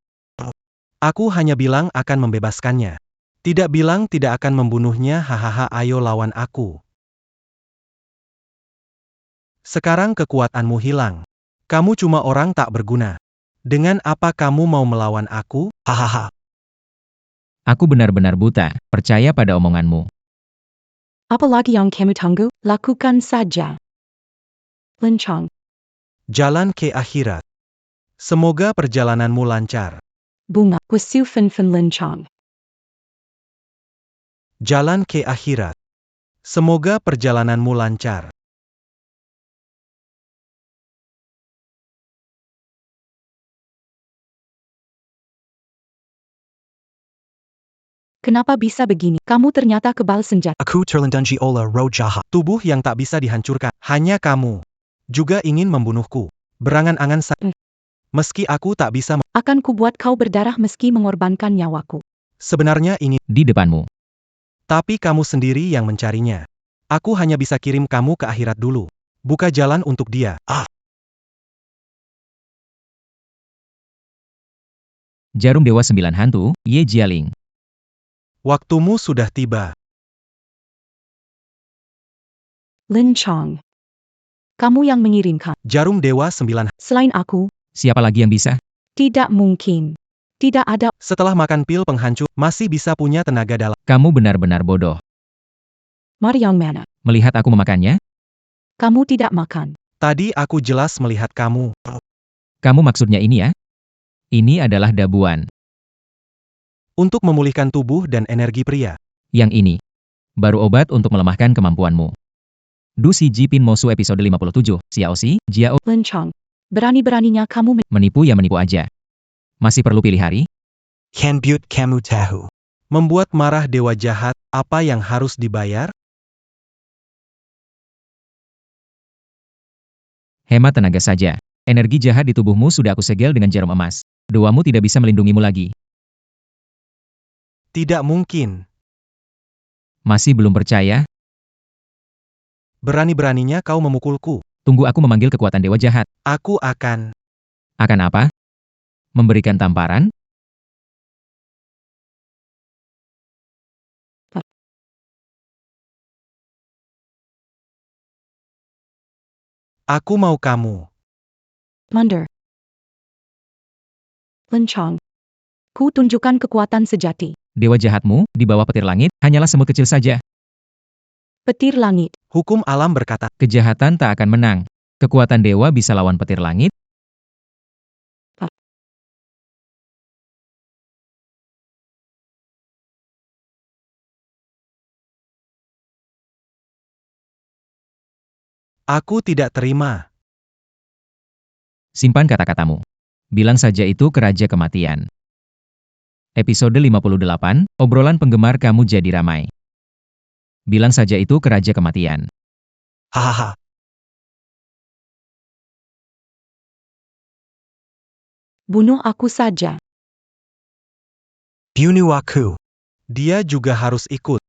Speaker 3: Aku hanya bilang akan membebaskannya. Tidak bilang tidak akan membunuhnya, hahaha, ayo lawan aku. Sekarang kekuatanmu hilang. Kamu cuma orang tak berguna. Dengan apa kamu mau melawan aku?
Speaker 2: Hahaha.
Speaker 1: Aku benar-benar buta, percaya pada omonganmu.
Speaker 9: Apalagi yang kamu tunggu, lakukan saja. Lin Chang.
Speaker 3: Jalan ke akhirat. Semoga perjalananmu lancar.
Speaker 9: Bunga. Wasu Fen Lin Chang.
Speaker 3: Jalan ke akhirat. Semoga perjalananmu lancar.
Speaker 9: Kenapa bisa begini? Kamu ternyata kebal senjata.
Speaker 2: Aku terlindungi oleh roh jahat.
Speaker 3: Tubuh yang tak bisa dihancurkan. Hanya kamu. Juga ingin membunuhku. Berangan-angan Meski aku tak bisa
Speaker 9: Akan kubuat kau berdarah meski mengorbankan nyawaku.
Speaker 3: sebenarnya ini,
Speaker 1: Di depanmu.
Speaker 3: tapi kamu sendiri yang mencarinya. Aku hanya bisa kirim kamu ke akhirat dulu. Buka jalan untuk dia.
Speaker 1: Jarum Dewa 9 Hantu, Ye Jialing.
Speaker 3: Waktumu sudah tiba.
Speaker 9: Lin Chong. Kamu yang mengirimkan.
Speaker 3: Jarum Dewa 9.
Speaker 9: Selain aku,
Speaker 1: Siapa lagi yang bisa?
Speaker 9: tidak mungkin. Tidak ada.
Speaker 3: Setelah makan pil penghancur, masih bisa punya tenaga dalam.
Speaker 1: Kamu benar-benar bodoh.
Speaker 9: Mariang mana?
Speaker 1: Melihat aku memakannya?
Speaker 9: Kamu tidak makan.
Speaker 3: Tadi aku jelas melihat kamu.
Speaker 1: Kamu maksudnya ini ya? Ini adalah dabuan.
Speaker 3: Untuk memulihkan tubuh dan energi pria.
Speaker 1: Yang ini. Baru obat untuk melemahkan kemampuanmu. Du Si Jipin Mosu episode 57, Xiaoxi, Jiao,
Speaker 9: Lin Chong. Berani-beraninya kamu
Speaker 1: menipu ya menipu aja. Masih perlu pilih hari?
Speaker 2: Can butte kamu tahu.
Speaker 3: Membuat marah dewa jahat, apa yang harus dibayar?
Speaker 1: Hemat tenaga saja. Energi jahat di tubuhmu sudah aku segel dengan jarum emas. Doamu tidak bisa melindungimu lagi.
Speaker 3: Tidak mungkin.
Speaker 1: Masih belum percaya?
Speaker 3: Berani-beraninya kau memukulku.
Speaker 1: Tunggu aku memanggil kekuatan dewa jahat.
Speaker 3: Aku akan.
Speaker 1: Akan apa? Memberikan tamparan?
Speaker 3: Aku mau kamu.
Speaker 9: mundur. Lin Chong. Ku tunjukkan kekuatan sejati.
Speaker 1: Dewa jahatmu, di bawah petir langit, hanyalah semut kecil saja.
Speaker 9: Petir langit.
Speaker 3: Hukum alam berkata,
Speaker 1: Kejahatan tak akan menang. Kekuatan dewa bisa lawan petir langit?
Speaker 3: aku tidak terima.
Speaker 1: Simpan kata-katamu. Bilang saja itu ke Raja Kematian. Episode 58, obrolan penggemar kamu jadi ramai. Bilang saja itu ke Raja Kematian.
Speaker 2: Hahaha.
Speaker 9: Bunuh aku saja.
Speaker 2: Bunuh aku.
Speaker 3: Dia juga harus ikut.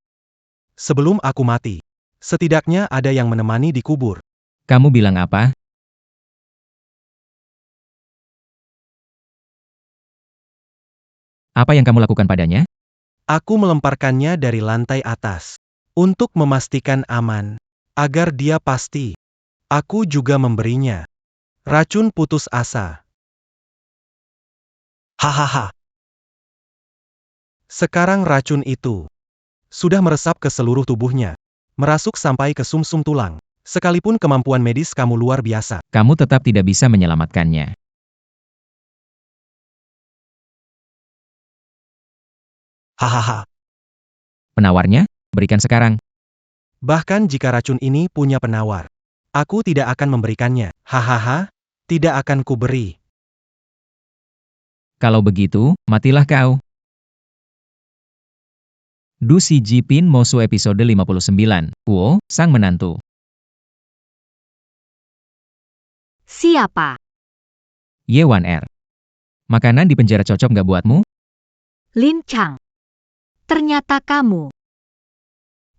Speaker 3: Sebelum aku mati. Setidaknya ada yang menemani di kubur.
Speaker 1: Kamu bilang apa? Apa yang kamu lakukan padanya?
Speaker 3: Aku melemparkannya dari lantai atas. Untuk memastikan aman. Agar dia pasti. Aku juga memberinya. Racun putus asa.
Speaker 2: Hahaha.
Speaker 3: Sekarang racun itu sudah meresap ke seluruh tubuhnya. Merasuk sampai ke sumsum tulang. Sekalipun kemampuan medis kamu luar biasa.
Speaker 1: Kamu tetap tidak bisa menyelamatkannya.
Speaker 2: Hahaha.
Speaker 1: Penawarnya? Berikan sekarang.
Speaker 3: Bahkan jika racun ini punya penawar. Aku tidak akan memberikannya. Hahaha, tidak akan kuberi.
Speaker 1: Kalau begitu, matilah kau. Du Si Jipin Mosu episode 59, Kuo, sang menantu.
Speaker 4: Siapa?
Speaker 1: Ye Wan Er. Makanan di penjara cocok nggak buatmu?
Speaker 4: Lin Chang. Ternyata kamu.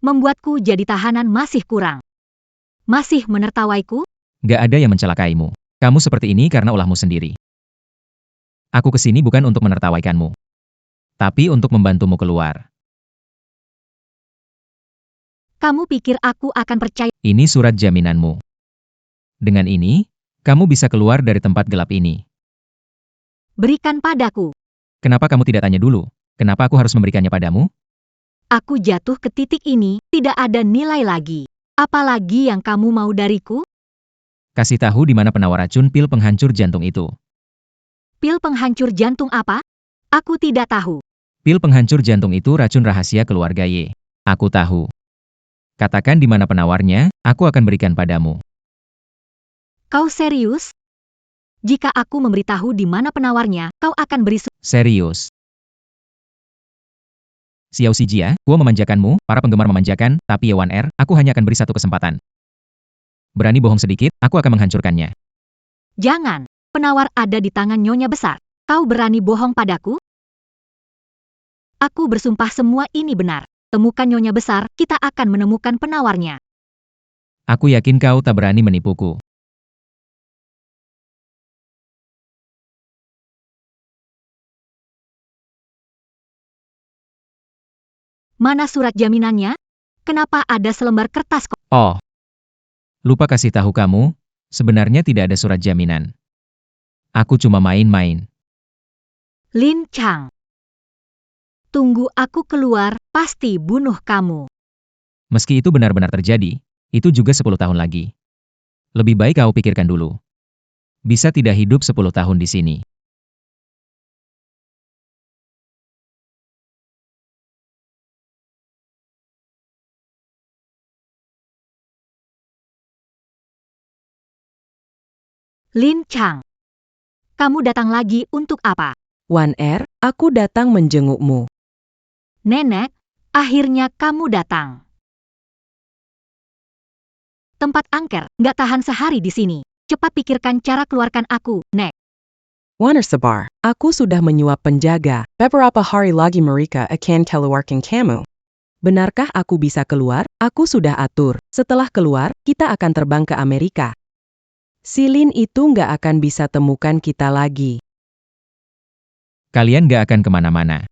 Speaker 4: Membuatku jadi tahanan masih kurang. Masih menertawaiku?
Speaker 1: Nggak ada yang mencelakaimu. Kamu seperti ini karena ulahmu sendiri. Aku kesini bukan untuk menertawaikanmu. Tapi untuk membantumu keluar.
Speaker 4: Kamu pikir aku akan percaya?
Speaker 1: Ini surat jaminanmu. Dengan ini, kamu bisa keluar dari tempat gelap ini.
Speaker 4: Berikan padaku.
Speaker 1: Kenapa kamu tidak tanya dulu? Kenapa aku harus memberikannya padamu?
Speaker 4: Aku jatuh ke titik ini, tidak ada nilai lagi. Apalagi yang kamu mau dariku?
Speaker 1: Kasih tahu di mana penawar racun pil penghancur jantung itu.
Speaker 4: Pil penghancur jantung apa? Aku tidak tahu.
Speaker 1: Pil penghancur jantung itu racun rahasia keluarga Ye. Aku tahu. Katakan di mana penawarnya, aku akan berikan padamu.
Speaker 4: Kau serius? Jika aku memberitahu di mana penawarnya, kau akan beri
Speaker 1: Serius. Xiao Si Jia, Kuo memanjakanmu, para penggemar memanjakan, tapi Ye Wan Er, aku hanya akan beri satu kesempatan. Berani bohong sedikit, aku akan menghancurkannya.
Speaker 4: Jangan. Penawar ada di tangan Nyonya Besar. Kau berani bohong padaku? Aku bersumpah semua ini benar. Temukan Nyonya Besar, kita akan menemukan penawarnya.
Speaker 1: Aku yakin kau tak berani menipuku.
Speaker 4: Mana surat jaminannya? Kenapa ada selembar kertas kok?
Speaker 1: Oh, lupa kasih tahu kamu, sebenarnya tidak ada surat jaminan. Aku cuma main-main.
Speaker 4: Lin Chang. Tunggu aku keluar, pasti bunuh kamu.
Speaker 1: Meski itu benar-benar terjadi, itu juga 10 tahun lagi. Lebih baik kau pikirkan dulu. Bisa tidak hidup 10 tahun di sini.
Speaker 4: Lin Chang. Kamu datang lagi untuk apa?
Speaker 8: Wan Er, aku datang menjengukmu.
Speaker 4: Nenek, akhirnya kamu datang. Tempat angker, nggak tahan sehari di sini. Cepat pikirkan cara keluarkan aku, Nek.
Speaker 8: Wan Er sabar, aku sudah menyuap penjaga. Beberapa hari lagi mereka akan keluarkan kamu. Benarkah aku bisa keluar? Aku sudah atur. Setelah keluar, kita akan terbang ke Amerika. Si Lin itu nggak akan bisa temukan kita lagi.
Speaker 1: Kalian gak akan kemana-mana.